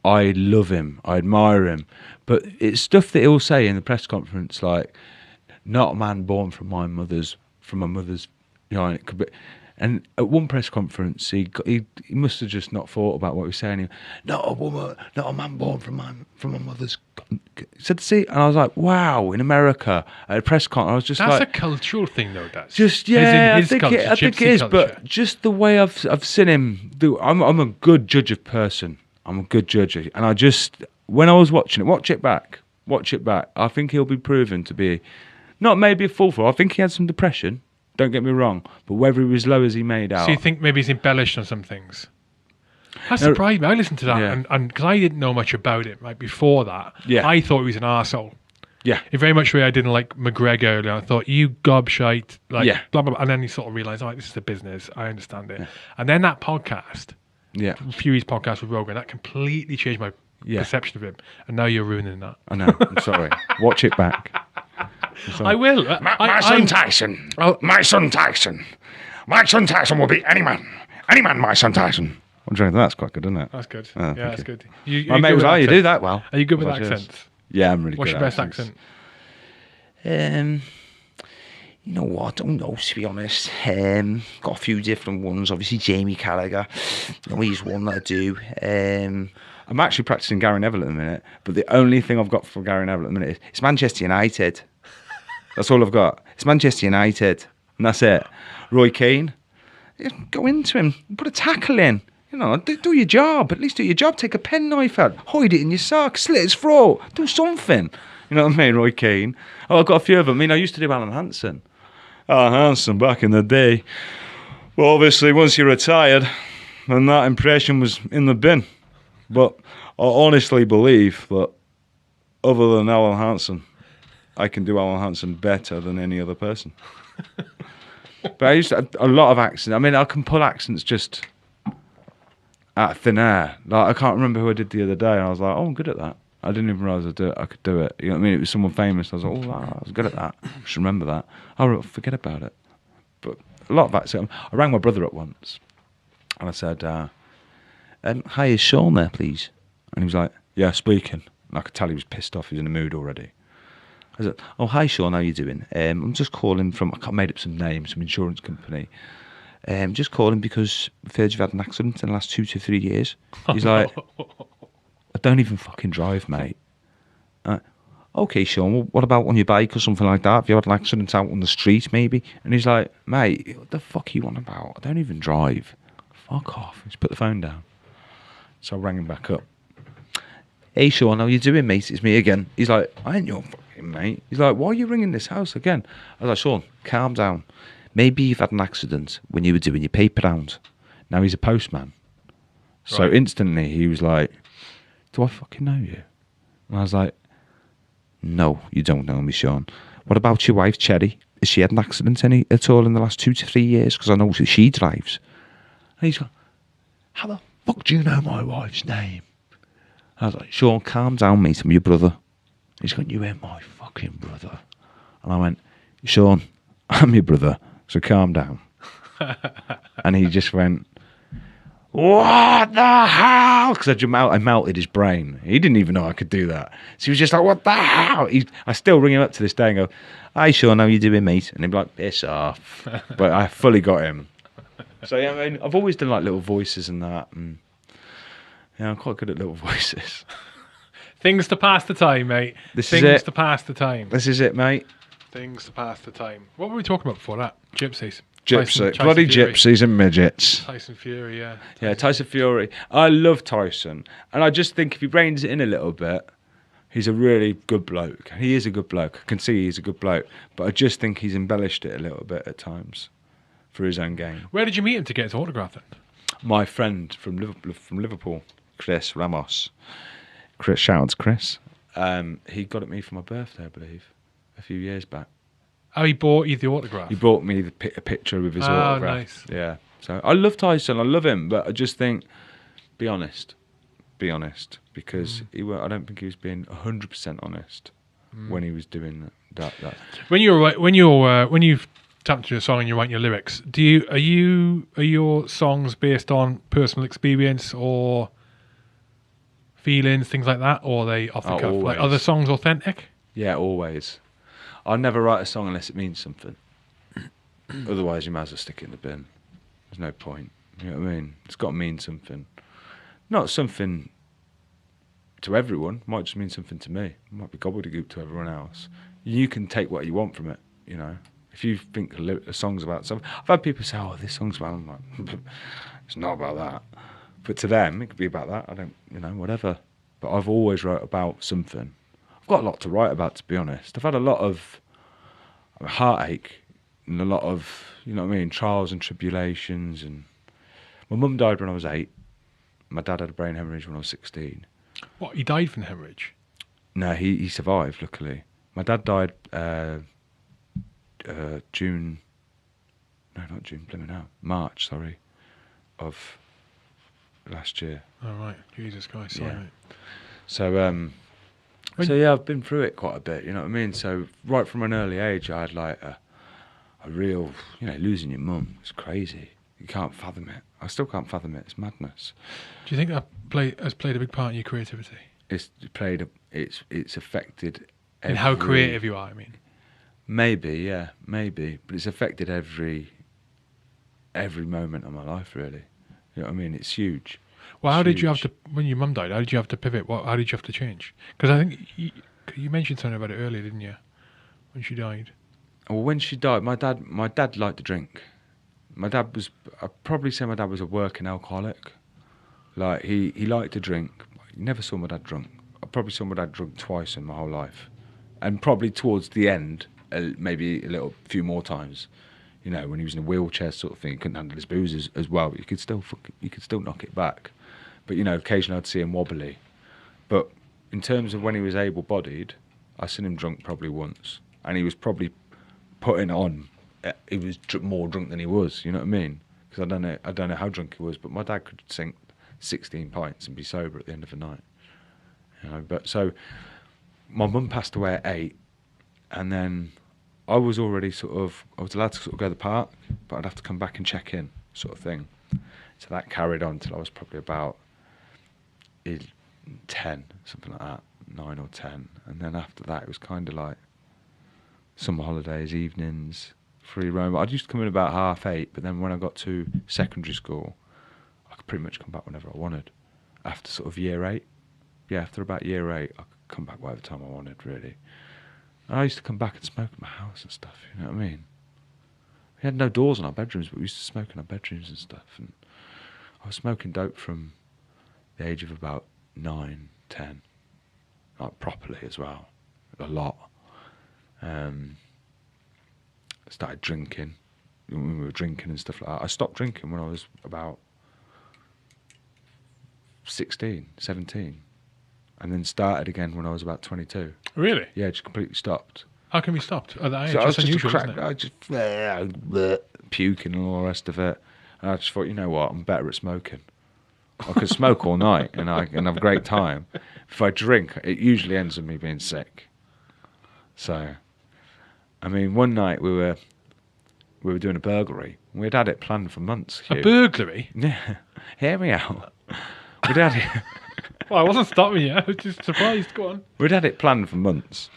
I love him. I admire him. But it's stuff that he'll say in the press conference, like, not a man born from a mother's, you know, and it could be. And at one press conference, he must have just not thought about what he was saying. Not a man born from a mother's. He said, see, and I was like, wow, in America at a press conference, I was just that's a cultural thing, though. That's just I think it is. Culture. But just the way I've seen him do, I'm a good judge of person. I'm a good judge, and I just when I was watching it, watch it back. I think he'll be proven to be not maybe a fool for. I think he had some depression. Don't get me wrong, but whether he was low as he made out. So you think maybe he's embellished on some things? That surprised me. I listened to that, and because I didn't know much about it, right before that, I thought he was an arsehole. Yeah. In very much the way I didn't like McGregor earlier. I thought, you gobshite, blah, blah, blah. And then you sort of realise, this is a business. I understand it. Yeah. And then that podcast, Fury's podcast with Rogan, that completely changed my perception of him. And now you're ruining that. I know. I'm sorry. Watch it back. I will. My son Tyson. My son Tyson will beat any man. My son Tyson. That's quite good, isn't it? That's good. Oh, that's good. My mate was like, you do that well. Are you good with accents? Yeah, I'm really good. What's your best accent? You know what? I don't know, to be honest. Got a few different ones. Obviously, Jamie Carragher. He's one that I do. I'm actually practicing Gary Neville at the minute, but the only thing I've got for Gary Neville at the minute is it's Manchester United. That's all I've got. It's Manchester United, and that's it. Roy Keane, go into him, put a tackle in. You know, do your job. At least do your job. Take a penknife out, hide it in your sock, slit his throat, do something. You know what I mean, Roy Keane? Oh, I've got a few of them. I mean, I used to do Alan Hansen. Alan Hansen back in the day. Well, obviously, once you retired, then that impression was in the bin. But I honestly believe that other than Alan Hansen, I can do Alan Hansen better than any other person. But I used to, a lot of accents. I mean, I can pull accents just out of thin air. Like, I can't remember who I did the other day, and I was like, oh, I'm good at that. I didn't even realise I could do it. You know what I mean? It was someone famous. I was like, I was good at that. I should remember that. I'll forget about it. But a lot of accents. I rang my brother up once, and I said, hi, is Sean there, please? And he was like, yeah, speaking. And I could tell he was pissed off. He was in the mood already. I said, oh, hi, Sean, how you doing? I'm just calling from, I made up some name, some insurance company. Just calling because I've heard you've had an accident in the last 2 to 3 years. He's like, I don't even fucking drive, mate. Okay, Sean, well, what about on your bike or something like that? Have you had an accident out on the street, maybe? And he's like, mate, what the fuck are you on about? I don't even drive. Fuck off. Just put the phone down. So I rang him back up. Hey, Sean, how you doing, mate? It's me again. He's like, I ain't your fucking mate. He's like, why are you ringing this house again? I was like, Sean, calm down. Maybe you've had an accident when you were doing your paper round. Now he's a postman. So instantly he was like, do I fucking know you? And I was like, no, you don't know me, Sean. What about your wife, Cherry? Has she had an accident at all in the last 2 to 3 years? Because I know she drives. And he's like, how the fuck do you know my wife's name? I was like, Sean, calm down, mate. I'm your brother. He's going, you ain't my fucking brother. And I went, Sean, I'm your brother, so calm down. And he just went, what the hell? Because I melted his brain. He didn't even know I could do that. So he was just like, what the hell? I still ring him up to this day and go, hi Sean, how you doing, mate? And he'd be like, piss off. But I fully got him. So yeah, I mean, I've always done like little voices and that. And yeah, I'm quite good at little voices. Things to pass the time, mate. Things to pass the time. This is it, mate. Things to pass the time. What were we talking about before that? Gypsies. Bloody gypsies and midgets. Tyson Fury, yeah. Yeah, Tyson Fury. I love Tyson. And I just think if he reins it in a little bit, he's a really good bloke. He is a good bloke. I can see he's a good bloke. But I just think he's embellished it a little bit at times for his own gain. Where did you meet him to get his autograph then? My friend from Liverpool, Chris Ramos. Shout out to Chris. He got it me for my birthday, I believe, a few years back. Oh, he bought you the autograph? He bought me a picture with his autograph. Oh, nice. Yeah. So I love Tyson. I love him, but I just think, be honest, because I don't think he was being 100% honest when he was doing that. When you've tapped into a song and you're writing your lyrics, are your songs based on personal experience or feelings, things like that, or are they off the cuff? Always. Like, are the songs authentic? Yeah, always. I'll never write a song unless it means something. Otherwise, you might as well stick it in the bin. There's no point. You know what I mean? It's got to mean something. Not something to everyone. It might just mean something to me. It might be gobbledygook to everyone else. You can take what you want from it, you know. If you think a song's about something... I've had people say, oh, this song's about... I'm like, it's not about that. But to them, it could be about that. I don't, whatever. But I've always wrote about something. I've got a lot to write about, to be honest. I've had a lot of heartache and a lot of, trials and tribulations. And my mum died when I was 8. My dad had a brain hemorrhage when I was 16. What, he died from hemorrhage? No, he survived, luckily. My dad died June... No, not June, March, sorry, of last year. Oh, right. Jesus Christ, sorry, mate. So, yeah, I've been through it quite a bit, you know what I mean? So, right from an early age, I had like a real, losing your mum. It's crazy. You can't fathom it. I still can't fathom it. It's madness. Do you think that has played a big part in your creativity? It's affected and how creative you are, I mean. Maybe, yeah, maybe. But it's affected every moment of my life, really. You know what I mean? It's huge. Well, how did you have to, when your mum died, how did you have to pivot? How did you have to change? Because I think you mentioned something about it earlier, didn't you? When she died. Well, when she died, my dad liked to drink. I'd probably say my dad was a working alcoholic. Like, he liked to drink. You never saw my dad drunk. I probably saw my dad drunk twice in my whole life. And probably towards the end, maybe a few more times. When he was in a wheelchair sort of thing, he couldn't handle his booze as well, but you could still knock it back. But, occasionally I'd see him wobbly. But in terms of when he was able-bodied, I seen him drunk probably once. And he was probably putting on, he was more drunk than he was, you know what I mean? Because I don't know how drunk he was, but my dad could sink 16 pints and be sober at the end of the night. But so my mum passed away at 8, and then I was already I was allowed to sort of go to the park, but I'd have to come back and check in, sort of thing. So that carried on till I was probably about 10, something like that, 9 or 10. And then after that, it was kind of like summer holidays, evenings, free roam. I used to come in about 8:30, but then when I got to secondary school, I could pretty much come back whenever I wanted. After sort of year 8, after about year 8, I could come back whatever time I wanted, really. And I used to come back and smoke in my house and stuff, you know what I mean? We had no doors in our bedrooms, but we used to smoke in our bedrooms and stuff. And I was smoking dope from the age of about 9, 10, like properly as well, a lot. I started drinking when we were drinking and stuff like that. I stopped drinking when I was about 16, 17, and then started again when I was about 22. Really? Yeah, just completely stopped. How come you stopped at that age? So I was That's just unusual, isn't it? I just puking and all the rest of it. And I just thought, you know what, I'm better at smoking. I could smoke all night and I can have a great time. If I drink, it usually ends with me being sick. So, I mean, one night we were doing a burglary. We'd had it planned for months. Hugh. A burglary? Yeah. Hear me out. We'd had it. Well, I wasn't stopping you. I was just surprised. Go on. We'd had it planned for months.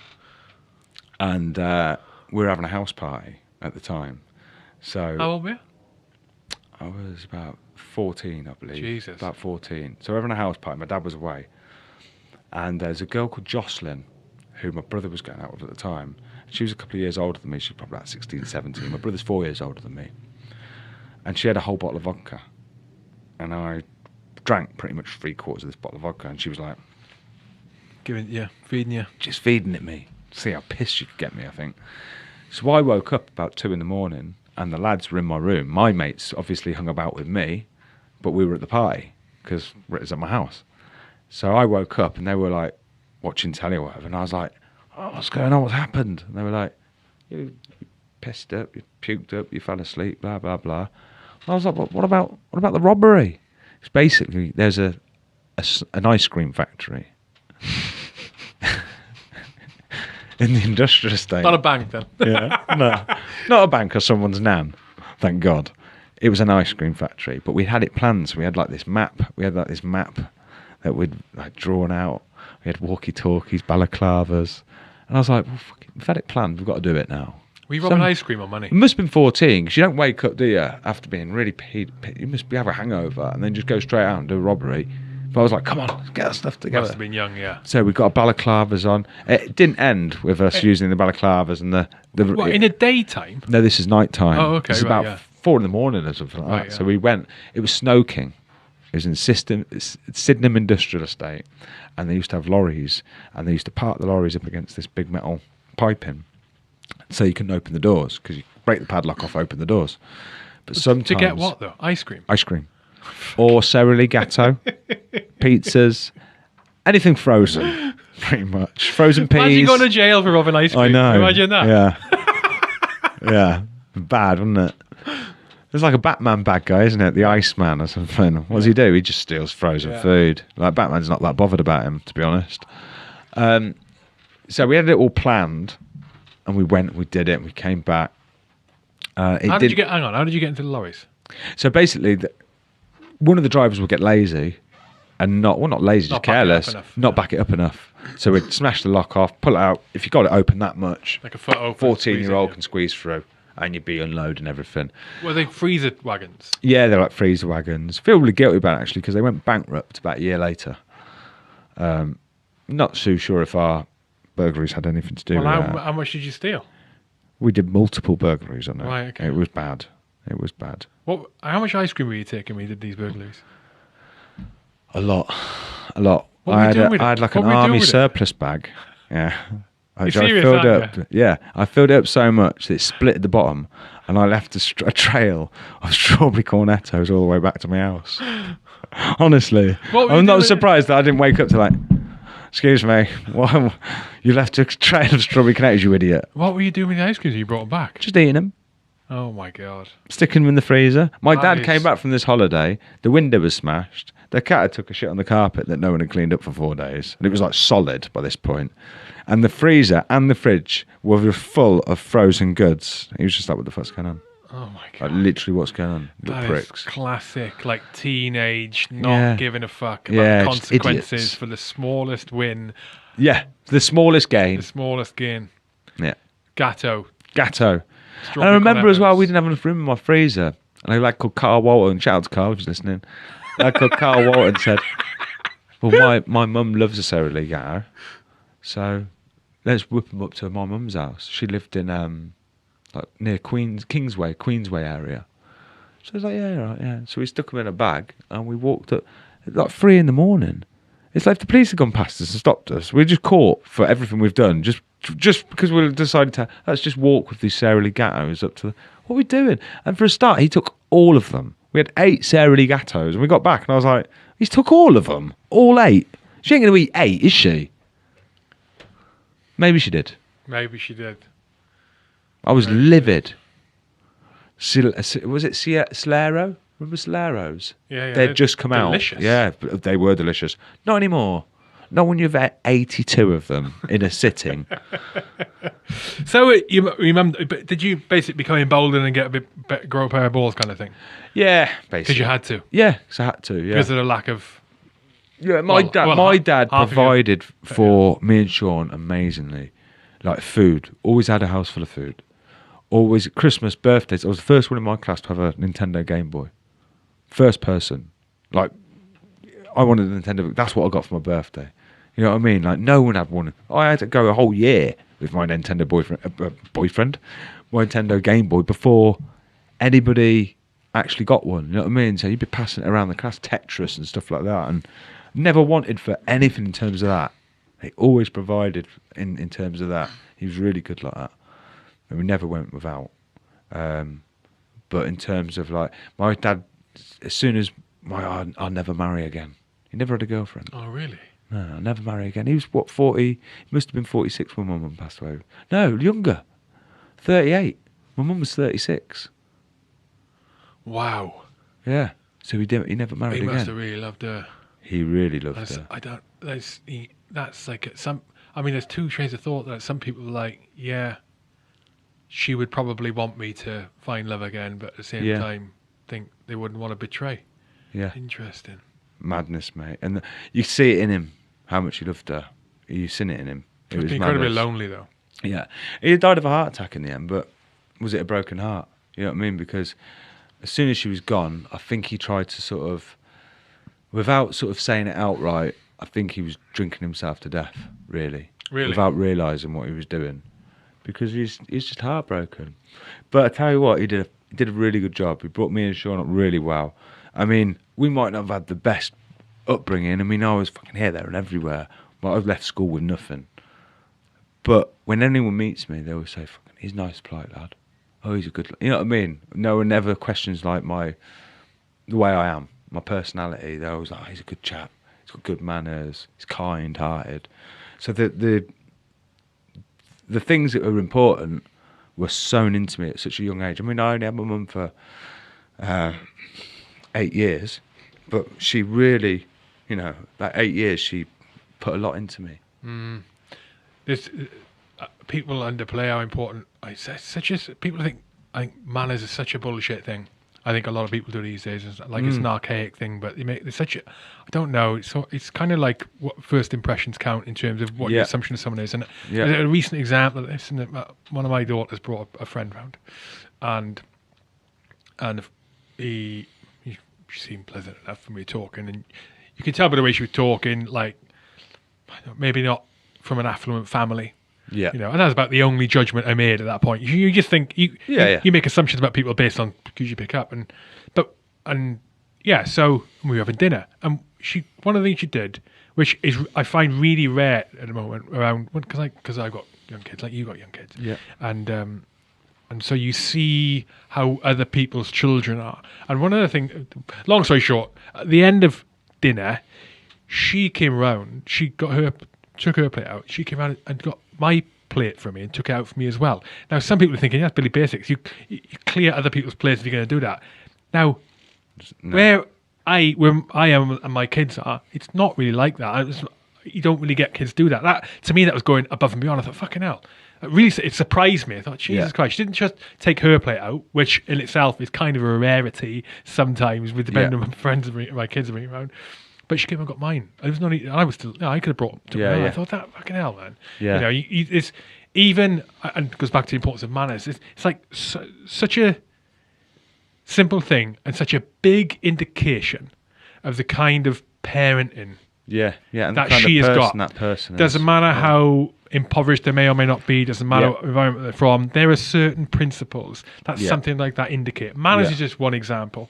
And we were having a house party at the time. So how old were you? I was about 14, I believe. Jesus. About 14. So we're having a house party. My dad was away. And there's a girl called Jocelyn, who my brother was going out with at the time. She was a couple of years older than me. She was probably about 16, 17. My brother's 4 years older than me. And she had a whole bottle of vodka. And I drank pretty much 3/4 of this bottle of vodka. And she was like... feeding you. Just feeding it me. See how pissed she could get me, I think. So I woke up about 2 a.m. and the lads were in my room. My mates obviously hung about with me, but we were at the party because it was at my house. So I woke up and they were like watching telly or whatever, and I was like, "Oh, what's going on? What's happened?" And they were like, "You pissed up, you puked up, you fell asleep, blah blah blah." And I was like, "What about the robbery?" It's basically there's an ice cream factory in the industrial estate. Not a bank then. Yeah, no, not a bank or someone's nan. Thank God, it was an ice cream factory. But we had it planned. So we had like this map. We had like this map that we'd like drawn out. We had walkie-talkies, balaclavas, and I was like, well, fuck it, we've had it planned. We've got to do it now. Were you robbing ice cream or money? It must have been 14 because you don't wake up, do you? After being really peed, you must have a hangover and then just go straight out and do a robbery. But I was like, come on, let's get our stuff together. Must have been young, yeah. So we got our balaclavas on. It didn't end with us using the balaclavas and the what, in the daytime? No, this is night time. Oh, okay. It's about 4 a.m. or something like that. Yeah. So we went. It was Snow King. It was in Sydenham Industrial Estate, and they used to have lorries, and they used to park the lorries up against this big metal piping, so you couldn't open the doors because you break the padlock off, open the doors. But sometimes to get what though? Ice cream. Ice cream, or Ceroli Gatto, pizzas, anything frozen, pretty much frozen peas. Imagine going to jail for robbing ice cream. I know. Imagine that. Yeah, yeah, bad, wasn't it? It's like a Batman bad guy, isn't it? The Iceman or something. What does he do? He just steals frozen food. Like Batman's not that bothered about him, to be honest. So we had it all planned, and we went, we did it, we came back. How did you get into the lorries? So basically, one of the drivers would get lazy, and not lazy, just careless, not back it up enough. So we'd smash the lock off, pull it out. If you got it open that much, like a foot open, 14-year-old can squeeze through. And you'd be unloading everything. Were they freezer wagons? Yeah, they're like freezer wagons. Feel really guilty about it, actually, because they went bankrupt about a year later. Not so sure if our burglaries had anything to do with that. How much did you steal? We did multiple burglaries on it. Right, okay. It was bad. It was bad. How much ice cream were you taking when you did these burglaries? A lot. What were you doing with it? I had like an army surplus bag. Yeah. I filled up. Yeah, I filled it up so much that it split at the bottom, and I left a trail of strawberry cornettos all the way back to my house. Honestly, I'm not surprised that I didn't wake up to like, excuse me, you left a trail of strawberry cornettos, you idiot. What were you doing with the ice creams you brought them back? Just eating them. Oh my God. Sticking them in the freezer. My dad came back from this holiday. The window was smashed. The cat had took a shit on the carpet that no one had cleaned up for 4 days, and it was like solid by this point. And the freezer and the fridge were full of frozen goods. He was just like, what the fuck's going on? Oh my God. Like, literally, what's going on? That pricks. Is classic, like teenage, not giving a fuck about the consequences for the smallest win. Yeah, the smallest gain. The smallest gain. Yeah. Gatto. And I remember as well, we didn't have enough room in my freezer. And a lad called Carl Walton, shout out to Carl if he's listening. A lad called Carl Walton said, well, my mum loves a Ceroli Gatto, so let's whip them up to my mum's house. She lived in like near Queensway area. So I was like, yeah, right, yeah. So we stuck them in a bag and we walked up at like 3 a.m. It's like if the police had gone past us and stopped us. We're just caught for everything we've done, just because we decided to let's just walk with these Ceroli Gattos up to what are we doing? And for a start, he took all of them. We had 8 Ceroli Gattos, and we got back and I was like, he's took all of them, all 8. She ain't going to eat 8, is she? Maybe she did. I was livid. Was it Slero? Remember Soleros? Yeah, They'd just come delicious. out. Yeah, but they were delicious. Not anymore. Not when you've had 82 of them in a sitting. So you remember? Did you basically become emboldened and get a bit grow a pair of balls, kind of thing? Yeah, basically. Because you had to. Yeah, because I had to. Yeah. Because of the lack of. Yeah, my dad provided for me and Sean amazingly, like food. Always had a house full of food. Always Christmas, birthdays. I was the first one in my class to have a Nintendo Game Boy. First person. Like, I wanted a Nintendo. That's what I got for my birthday. You know what I mean? Like, no one had one. I had to go a whole year with my Nintendo boyfriend, my Nintendo Game Boy, before anybody actually got one. You know what I mean? So you'd be passing it around the class, Tetris and stuff like that, and never wanted for anything in terms of that. He always provided in terms of that. He was really good like that. And we never went without. But in terms of, like, my dad, as soon as I'll never marry again. He never had a girlfriend. Oh, really? No, I'll never marry again. He was, 40? He must have been 46 when my mum passed away. No, younger. 38. My mum was 36. Wow. Yeah. So he never married again. He must have really loved her. He really loved her. I don't. That's like some. I mean, there's two trains of thought that some people are like, yeah, she would probably want me to find love again, but at the same time, think they wouldn't want to betray. Yeah. Interesting. Madness, mate. And you see it in him, how much he loved her. You've seen it in him. It was incredibly lonely, though. Yeah. He died of a heart attack in the end, but was it a broken heart? You know what I mean? Because as soon as she was gone, I think he tried to sort of, without sort of saying it outright, I think he was drinking himself to death, really. Really? Without realising what he was doing. Because he's just heartbroken. But I tell you what, he did a really good job. He brought me and Sean up really well. I mean, we might not have had the best upbringing. I mean, I was fucking here, there and everywhere. But I've left school with nothing. But when anyone meets me, they always say, fucking, he's nice, polite lad. Oh, he's a good lad. You know what I mean? No one ever questions like the way I am, my personality. They're always like, oh, he's a good chap. He's got good manners. He's kind-hearted. So the things that were important were sewn into me at such a young age. I mean, I only had my mum for 8 years, but she really, that 8 years, she put a lot into me. There's people underplay how important. People think manners is such a bullshit thing. I think a lot of people do these days. It's like it's an archaic thing, but there's such a. I don't know. It's kind of like what first impressions count in terms of what your assumption of someone is. And a recent example of this, one of my daughters brought a friend round, and she seemed pleasant enough for me talking, and you could tell by the way she was talking, like maybe not from an affluent family. Yeah, and that's about the only judgment I made at that point. You just think you make assumptions about people based on because you pick up, so we were having dinner, and one of the things she did, which is I find really rare at the moment around because I've got young kids, like you got young kids, and so you see how other people's children are, and one of the things, long story short, at the end of dinner, she came round, took her plate out, she came around and got my plate for me and took it out for me as well. Now, some people are thinking, that's Billy Basics. You clear other people's plates if you're going to do that. Now, where I am and my kids are, it's not really like that. You don't really get kids do that. That to me, that was going above and beyond. I thought, fucking hell. It surprised me. I thought, Jesus Christ, she didn't just take her plate out, which in itself is kind of a rarity sometimes, with depending on my kids are bringing around. But she came and got mine. I was I could have brought to her. I thought, that fucking hell, man. Yeah. It's even, and it goes back to the importance of manners. It's like such a simple thing and such a big indication of the kind of parenting and that she has got. That person doesn't matter how impoverished they may or may not be, doesn't matter what environment they're from, there are certain principles that something like that indicate. Manners is just one example.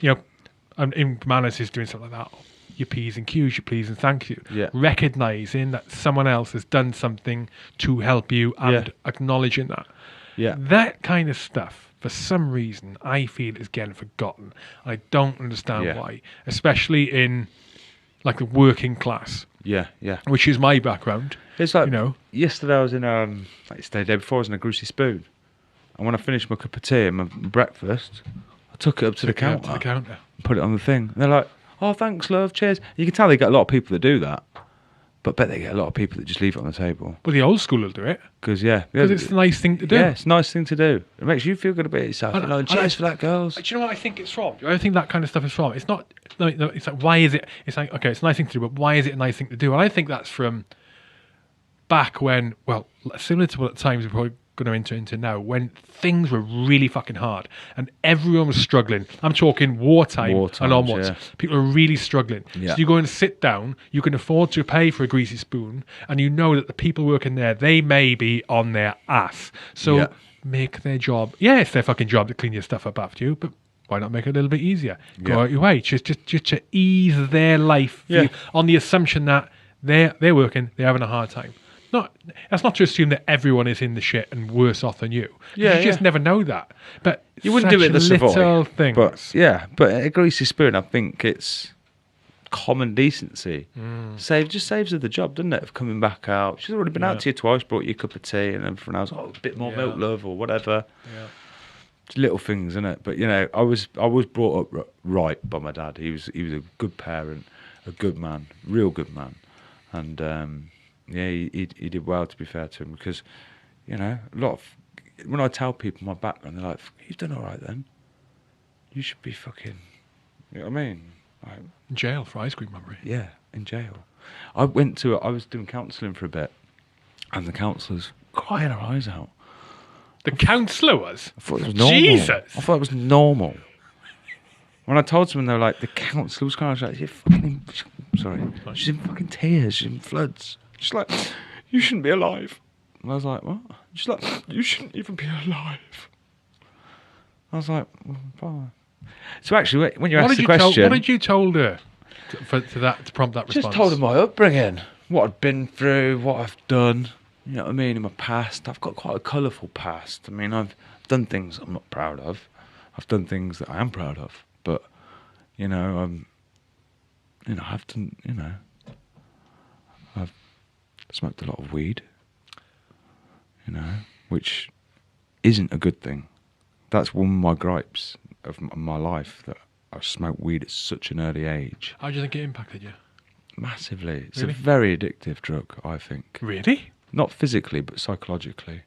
And in manners is doing something like that. Your P's and Q's, your please and thank you. Yeah. Recognising that someone else has done something to help you and acknowledging that. Yeah. That kind of stuff, for some reason, I feel is getting forgotten. I don't understand why, especially in like the working class. Yeah. Which is my background. It's like, yesterday I was in, the day before I was in a greasy spoon. And when I finished my cup of tea and my breakfast, I took it up to the counter. Put it on the thing. And they're like, oh, thanks, love, cheers. You can tell they get a lot of people that do that. But I bet they get a lot of people that just leave it on the table. Well, the old school will do it. Because it's a nice thing to do. Yeah, it's a nice thing to do. It makes you feel good about yourself. Cheers for that, girls. Do you know what I think it's from? I think that kind of stuff is from. It's not. It's like, why is it? It's like, okay, it's a nice thing to do, but why is it a nice thing to do? And I think that's from back when, well, similar to what times we're probably going to enter into now, when things were really fucking hard and everyone was struggling. I'm talking wartime and onwards. Yeah. People are really struggling. Yeah. So you go and sit down, you can afford to pay for a greasy spoon, and you know that the people working there, they may be on their ass. So make their job. Yeah, it's their fucking job to clean your stuff up after you, but why not make it a little bit easier? Go out your way, just to ease their life on the assumption that they're working, they're having a hard time. That's not to assume that everyone is in the shit and worse off than you. You just never know that. But you wouldn't do it the little things. But a greasy spoon, I think it's common decency. Just saves her the job, doesn't it? Of coming back out. She's already been out to you twice, brought you a cup of tea, and everything else. Oh, a bit more milk, love, or whatever. Yeah. Just little things, isn't it? But I was brought up right by my dad. He was a good parent, a good man, real good man, and. He did well, to be fair to him, because, a lot of... When I tell people my background, they're like, you've done all right then. You should be fucking... You know what I mean? Like, in jail for ice cream robbery. Yeah, in jail. I was doing counselling for a bit, and the counsellors crying her eyes out. The counsellor was? I thought it was normal. Jesus! I thought it was normal. When I told someone, they were like, the counsellor was crying, I was like, she's in fucking tears, she's in floods. She's like, you shouldn't be alive. And I was like, what? She's like, you shouldn't even be alive. I was like, well, fine. So actually, when you asked the question... what did you told her to prompt that response? Just told her my upbringing, what I'd been through, what I've done, you know what I mean, in my past. I've got quite a colourful past. I mean, I've done things I'm not proud of. I've done things that I am proud of. But, I've done, I've smoked a lot of weed, which isn't a good thing. That's one of my gripes of my life, that I smoked weed at such an early age. How do you think it impacted you? Massively. It's a very addictive drug, I think. Really? Not physically, but psychologically.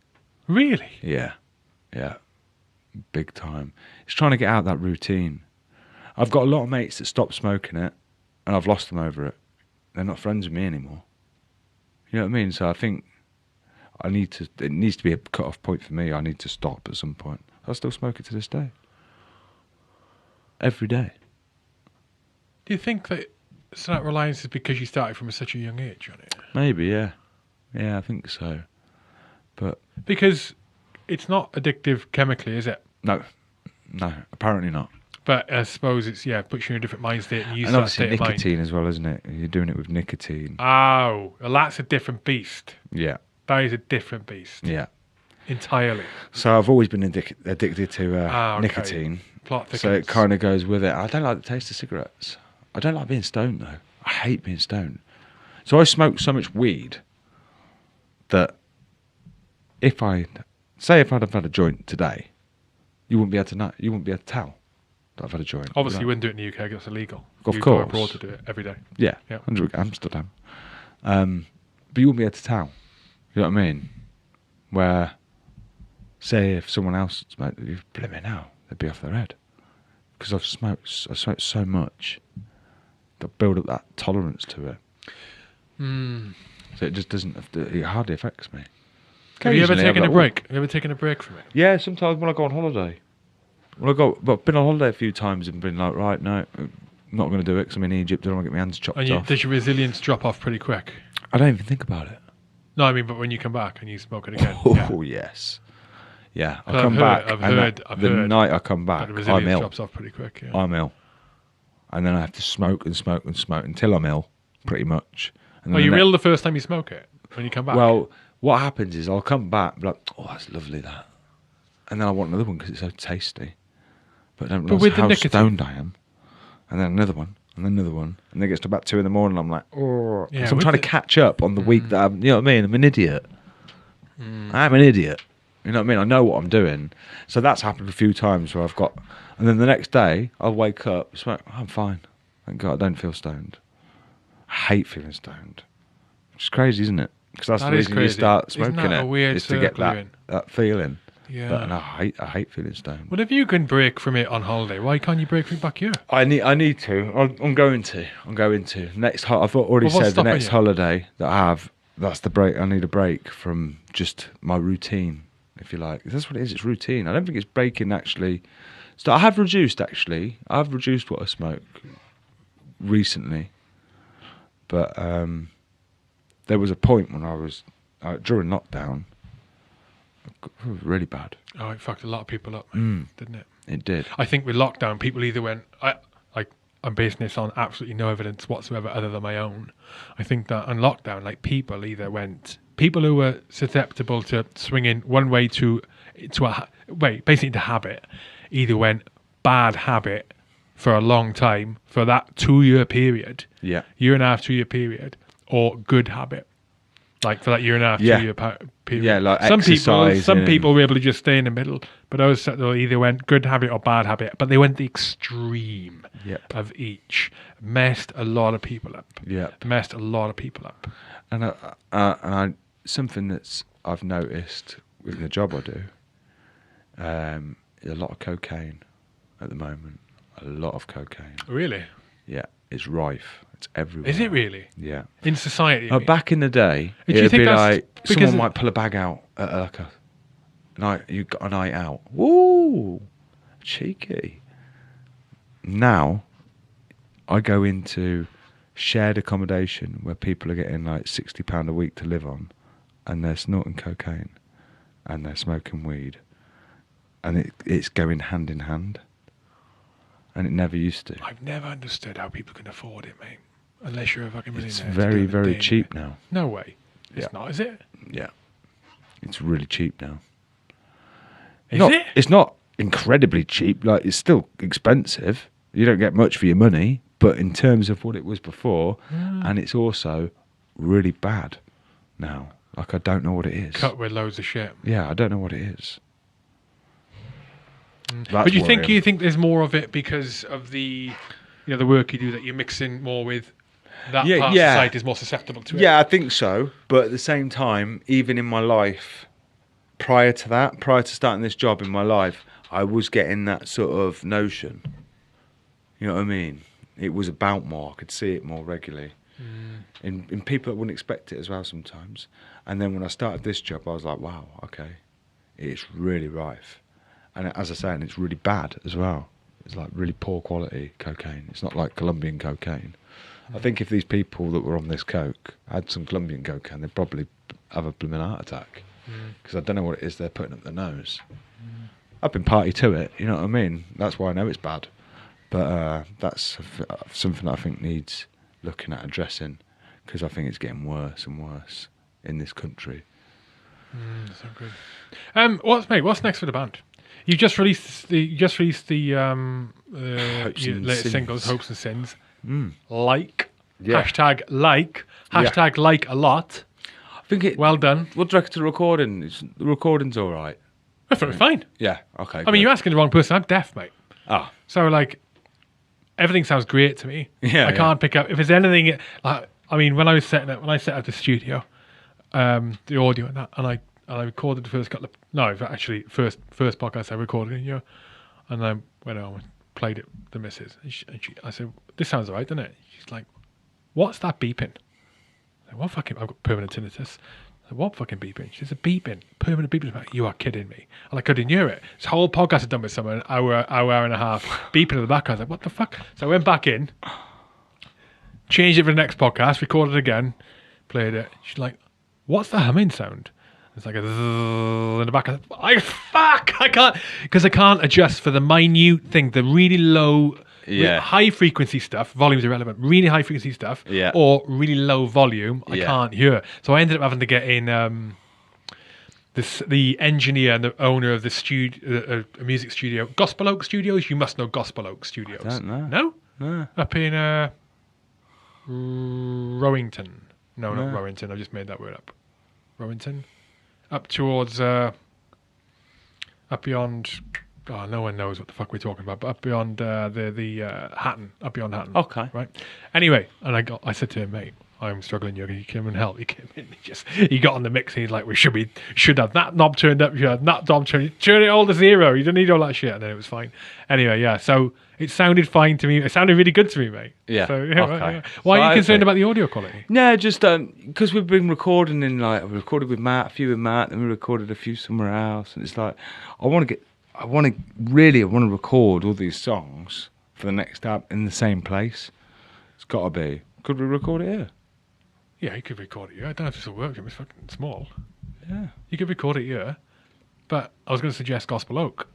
Really? Yeah. Big time. It's trying to get out of that routine. I've got a lot of mates that stopped smoking it, and I've lost them over it. They're not friends with me anymore. You know what I mean? So I think it needs to be a cut-off point for me. I need to stop at some point. I still smoke it to this day. Every day. Do you think that that reliance is because you started from such a young age on it? Maybe, yeah. Yeah, I think so. But because it's not addictive chemically, is it? No, apparently not. But I suppose it's, puts you in a different mind state and you and obviously nicotine as well, isn't it? You're doing it with nicotine. Oh, well, that's a different beast. Yeah. That is a different beast. Yeah. Entirely. So I've always been addicted to nicotine. Plot thickens. So it kind of goes with it. I don't like the taste of cigarettes. I don't like being stoned, though. I hate being stoned. So I smoke so much weed that if I'd have had a joint today, you wouldn't be able to know. You wouldn't be able to tell that I've had a joint. Obviously, you wouldn't do it in the UK because it's illegal. Of you course. Go abroad to do it every day. Yeah. 100 Amsterdam. But you wouldn't be able to tell. You know what I mean? Where, say, if someone else smoked, you'd blimey now, they'd be off their head. Because I smoked so much that I build up that tolerance to it. So it just doesn't it hardly affects me. Have you ever taken a break? Have you ever taken a break from it? Yeah, sometimes when I go on holiday. But I've been on holiday a few times and been like, right, no, I'm not going to do it because I'm in Egypt. I don't want to get my hands chopped off. Does your resilience drop off pretty quick? I don't even think about it. No, I mean, but when you come back and you smoke it again. Yes. Yeah, I come back. I've heard. The night I come back, the resilience drops off pretty quick. Yeah. I'm ill. And then I have to smoke and smoke and smoke until I'm ill, pretty much. And you're ill the first time you smoke it when you come back? Well, what happens is I'll come back and be like, oh, that's lovely, that. And then I want another one because it's so tasty. But I don't realise how stoned I am. And then another one, and then another one. And then it gets to about 2 a.m. and I'm like, oh. So I'm trying to catch up on the week that I'm, you know what I mean? I'm an idiot. I'm an idiot. You know what I mean? I know what I'm doing. So that's happened a few times where I've got... And then the next day, I'll wake up, smoke, I'm fine. Thank God, I don't feel stoned. I hate feeling stoned. Which is crazy, isn't it? Because that's the reason you start smoking it, is to get that feeling. Yeah. But and I hate feeling stoned. Well, if you can break from it on holiday, why can't you break from it back here? I need to. I'm going to. I've already said the next holiday that I have, that's the break. I need a break from just my routine, if you like. That's what it is. It's routine. I don't think it's breaking, actually. So I have reduced, actually. I've reduced what I smoke recently. But there was a point when I was, during lockdown, it was really bad. Oh, it fucked a lot of people up, didn't it? It did. I think with lockdown, people either went... I'm basing this on absolutely no evidence whatsoever other than my own. I think that on lockdown, like, people either went... People who were susceptible to swinging one way basically to habit, either went bad habit for a long time, for that 2-year period, year and a half, 2-year period, or good habit. Like for that year and a half, 2-year period. Yeah, like some people were able to just stay in the middle, but others either went good habit or bad habit. But they went the extreme of each. Messed a lot of people up. Messed a lot of people up. And something that's I've noticed with the job I do, is a lot of cocaine at the moment. A lot of cocaine. Really? Yeah, it's rife. It's everywhere. Is it really? Yeah. In society? Back in the day, it'd be like someone might pull a bag out at like a night. You got a night out. Woo, cheeky. Now, I go into shared accommodation where people are getting like £60 a week to live on, and they're snorting cocaine, and they're smoking weed, and it's going hand in hand. And it never used to. I've never understood how people can afford it, mate. Unless you're a fucking millionaire. It's very, very cheap now. No way. It's not, is it? Yeah. It's really cheap now. Is it? It's not incredibly cheap. Like, it's still expensive. You don't get much for your money. But in terms of what it was before, and it's also really bad now. Like, I don't know what it is. Cut with loads of shit. Yeah, I don't know what it is. But you think there's more of it because of the work you do, that you're mixing more with that part of society is more susceptible to it? Yeah, I think so. But at the same time, even in my life, prior to starting this job in my life, I was getting that sort of notion. You know what I mean? It was about more. I could see it more regularly. In people that wouldn't expect it as well sometimes. And then when I started this job, I was like, wow, okay, it's really rife. And as I say, and it's really bad as well. It's like really poor quality cocaine. It's not like Colombian cocaine. I think if these people that were on this coke had some Colombian cocaine, they'd probably have a blooming heart attack. Because I don't know what it is they're putting up their nose. I've been party to it, you know what I mean? That's why I know it's bad. But that's something that I think needs looking at, addressing, because I think it's getting worse and worse in this country. So good. What's next for the band? You just released the latest singles, Hopes and Sins. Hashtag like a lot. I think it. Well done. What do you reckon to the recording? The recording's all right. I thought it was fine. Yeah. Okay. I mean, you're asking the wrong person. I'm deaf, mate. So like, everything sounds great to me. Yeah. I can't pick up if there's anything. Like, I mean, when I set up the studio, the audio and that, and I recorded the first couple of... No, actually, first podcast I recorded in here. And then went home and played it the missus. I said, this sounds all right, doesn't it? She's like, what's that beeping? I said, what fucking... I've got permanent tinnitus. I said, what fucking beeping? She said, beeping. Permanent beeping. I'm like, you are kidding me. And I couldn't hear it. This whole podcast I'd done with someone, an hour and a half, beeping in the background. I was like, what the fuck? So I went back in, changed it for the next podcast, recorded it again, played it. She's like, what's the humming sound? It's like a zzz in the back. I can't, because I can't adjust for the minute thing, the really low, high frequency stuff. Volume's irrelevant. Really high frequency stuff, or really low volume. I can't hear. So I ended up having to get in the engineer and the owner of the studio, a music studio, Gospel Oak Studios. You must know Gospel Oak Studios. I don't know. No? Up in Rowington. No, not Rowington. I just made that word up. Rowington. Up towards up beyond. Oh, no one knows what the fuck we're talking about, but up beyond the Hatton, up beyond Hatton. Okay. Right. Anyway, and I said to him, mate, I'm struggling. You come and help. He came in. He got on the mix. And he's like, we should have that knob turned up. You have that knob turned. Turn it all to 0. You don't need all that shit. And then it was fine. Anyway, yeah. So it sounded fine to me. It sounded really good to me, mate. Yeah. So, okay. Right, yeah. Why are you concerned about the audio quality? No, just because we've been recording we recorded with Matt, a few with Matt, then we recorded a few somewhere else, and it's like I want to record all these songs for the next album in the same place. It's got to be. Could we record it here? Yeah, you could record it here. I don't know if this will work. It's fucking small. Yeah. You could record it here, but I was going to suggest Gospel Oak.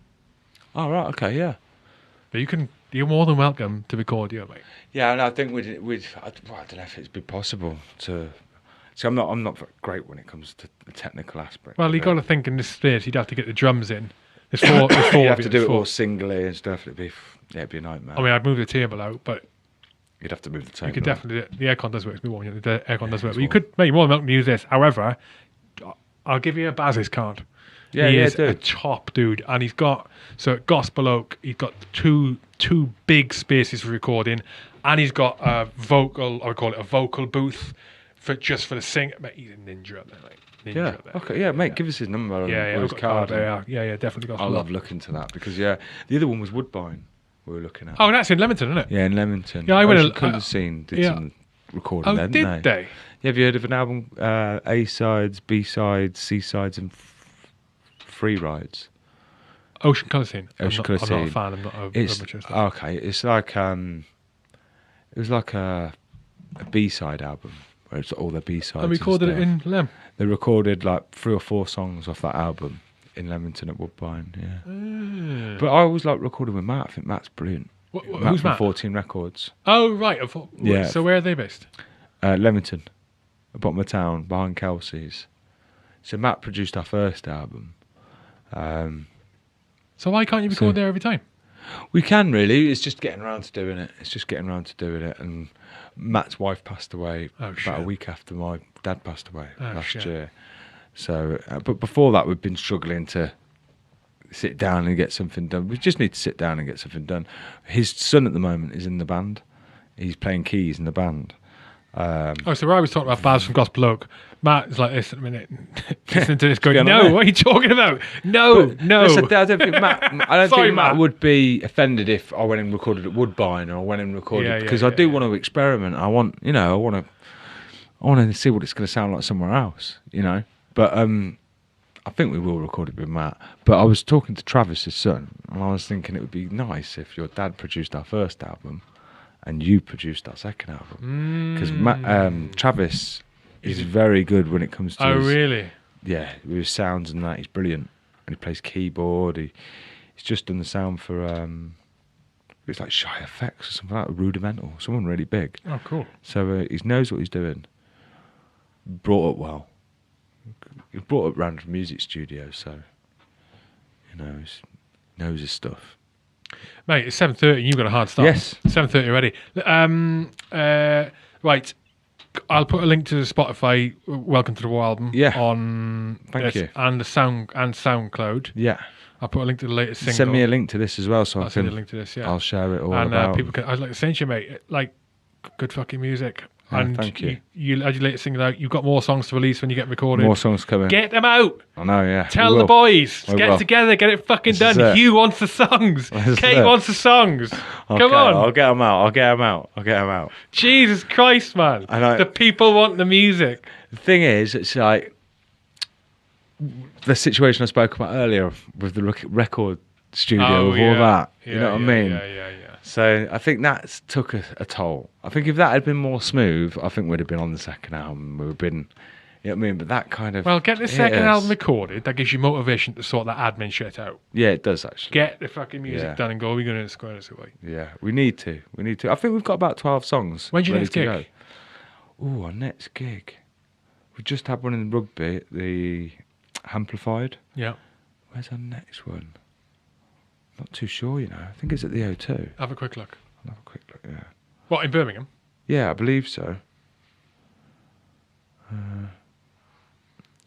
Oh, right, okay, yeah. But you're more than welcome to record here, mate. Yeah, and I think I don't know if it'd be possible to... See, I'm not very great when it comes to the technical aspect. Well, you got to think in this space, you'd have to get the drums in. There's four you'd have to do it all singly and stuff. It'd be a nightmare. I mean, I'd move the table out, but... You'd have to move the table. You could definitely... The aircon does work. The aircon does work. But you could make more than welcome to use this. However, I'll give you a Baz's card. Yeah, he is a top dude. And he's got... So at Gospel Oak, he's got two big spaces for recording. And he's got a vocal... I would call it a vocal booth for the sing. Mate, he's a ninja up there, mate. Yeah. Okay. Yeah, mate. Give us his number. Or his card. Yeah. Definitely got. I love looking to that because the other one was Woodbine. We were looking at. Oh, that's in Leamington, isn't it? Yeah, in Leamington. Yeah, I went. Colour Scene did some recording. Oh, did they? Yeah, have you heard of an album? A sides, B sides, C sides, and free rides. Ocean Colour Scene. Ocean Colour Scene. I'm not a fan. I'm not a okay. It's like it was like a B-side album. Where it's all the B-sides. I recorded it in Lem. They recorded like 3 or 4 songs off that album in Leamington at Woodbine, yeah. But I always like recording with Matt. I think Matt's brilliant. Who's Matt? 14 Records. Oh, right. Yeah. So where are they based? Leamington, at bottom of town, behind Kelsey's. So Matt produced our first album. So why can't you record there every time? We can really. It's just getting around to doing it. And Matt's wife passed away about a week after my dad passed away last year. So, but before that, we've been struggling to sit down and get something done. We just need to sit down and get something done. His son at the moment is in the band. He's playing keys in the band. So I was talking about Baz from Gospel Oak. Matt is like this at a minute, listening to this going, no, what are you talking about? No. Listen, I don't think Matt would be offended if I went and recorded at Woodbine or went and recorded because I do want to experiment. I want to see what it's going to sound like somewhere else, But I think we will record it with Matt. But I was talking to Travis's son, and I was thinking it would be nice if your dad produced our first album and you produced our second album. Because Travis is very good when it comes to really? Yeah, with his sounds and that. He's brilliant. And he plays keyboard. He's just done the sound for, it's like Shy Effects or something like that, Rudimental, someone really big. Oh, cool. So he knows what he's doing. Brought up well. He's brought up round music studios, so, he knows his stuff. Mate, it's 7:30 and you've got a hard start. Yes. 7:30 already. Right. I'll put a link to the Spotify Welcome to the War album on Thank you. And the SoundCloud. Yeah. I'll put a link to the latest single. Send me a link to this as well so I'll send you a link to this, yeah. I'll share it all and about. people can, I'd like to send you, mate, like good fucking music. And thank you. You as your latest single out, you've got more songs to release when you get recorded. More songs coming. Get them out. I know, yeah. Tell the boys. Get together, get it fucking done. Hugh wants the songs. Kate wants the songs. Okay, Come on. I'll get them out. Jesus Christ, man. The people want the music. The thing is, it's like the situation I spoke about earlier with the record studio, with all that. You know what I mean? Yeah. So I think that's took a toll. I think if that had been more smooth, I think we'd have been on the second album. We'd have been, you know what I mean? But that kind of... Well, get the second album recorded. That gives you motivation to sort that admin shit out. Yeah, it does, actually. Get the fucking music done and go, we're going to square this away. Yeah, we need to. I think we've got about 12 songs. When's your next gig? Ooh, our next gig. We just had one in Rugby, the Amplified. Yeah. Where's our next one? Not too sure, I think it's at the O2. Have a quick look. I'll have a quick look, yeah. What, in Birmingham? Yeah, I believe so.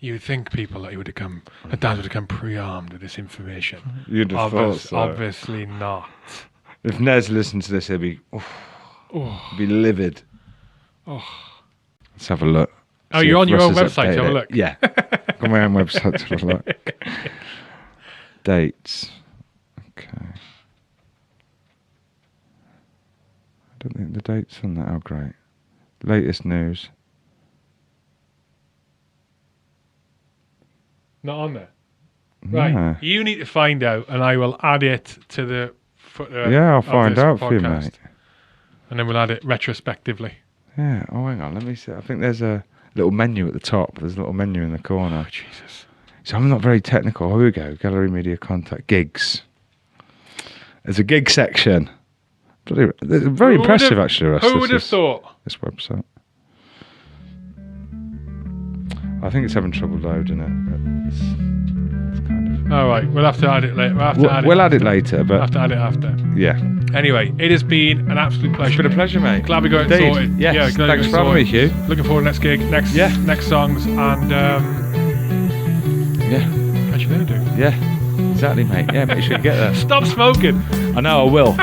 You'd think people that Daz would have come pre-armed with this information. You'd have thought so. Obviously not. If Nez listened to this, he'd be livid. Oh. Let's have a look. Oh, you're on your own website to have a look? Yeah. Go on my own website to have a look. Dates. Okay. I don't think the dates on that are great. Latest news. Not on there. Right. No. You need to find out, and I will add it to the footer. Yeah, I'll find out for you, mate. And then we'll add it retrospectively. Yeah. Oh, hang on. Let me see. I think there's a little menu at the top. There's a little menu in the corner. Oh, Jesus. So I'm not very technical. Here we go. Gallery, media, contact, gigs. There's a gig section. Very impressive, actually. Who would have thought? This website. I think it's having trouble loading it. It's kind of... All right, we'll have to add it later. We'll add it later, but... We'll have to add it after. Yeah. Anyway, it has been an absolute pleasure. It's been a pleasure, mate. Glad we got it sorted. Yes. Yeah, thanks for having me, Hugh. Looking forward to next gig, next songs, and... yeah. Catch you later, dude. Yeah, exactly, mate. Yeah, make sure you get there. Stop smoking. I know, I will.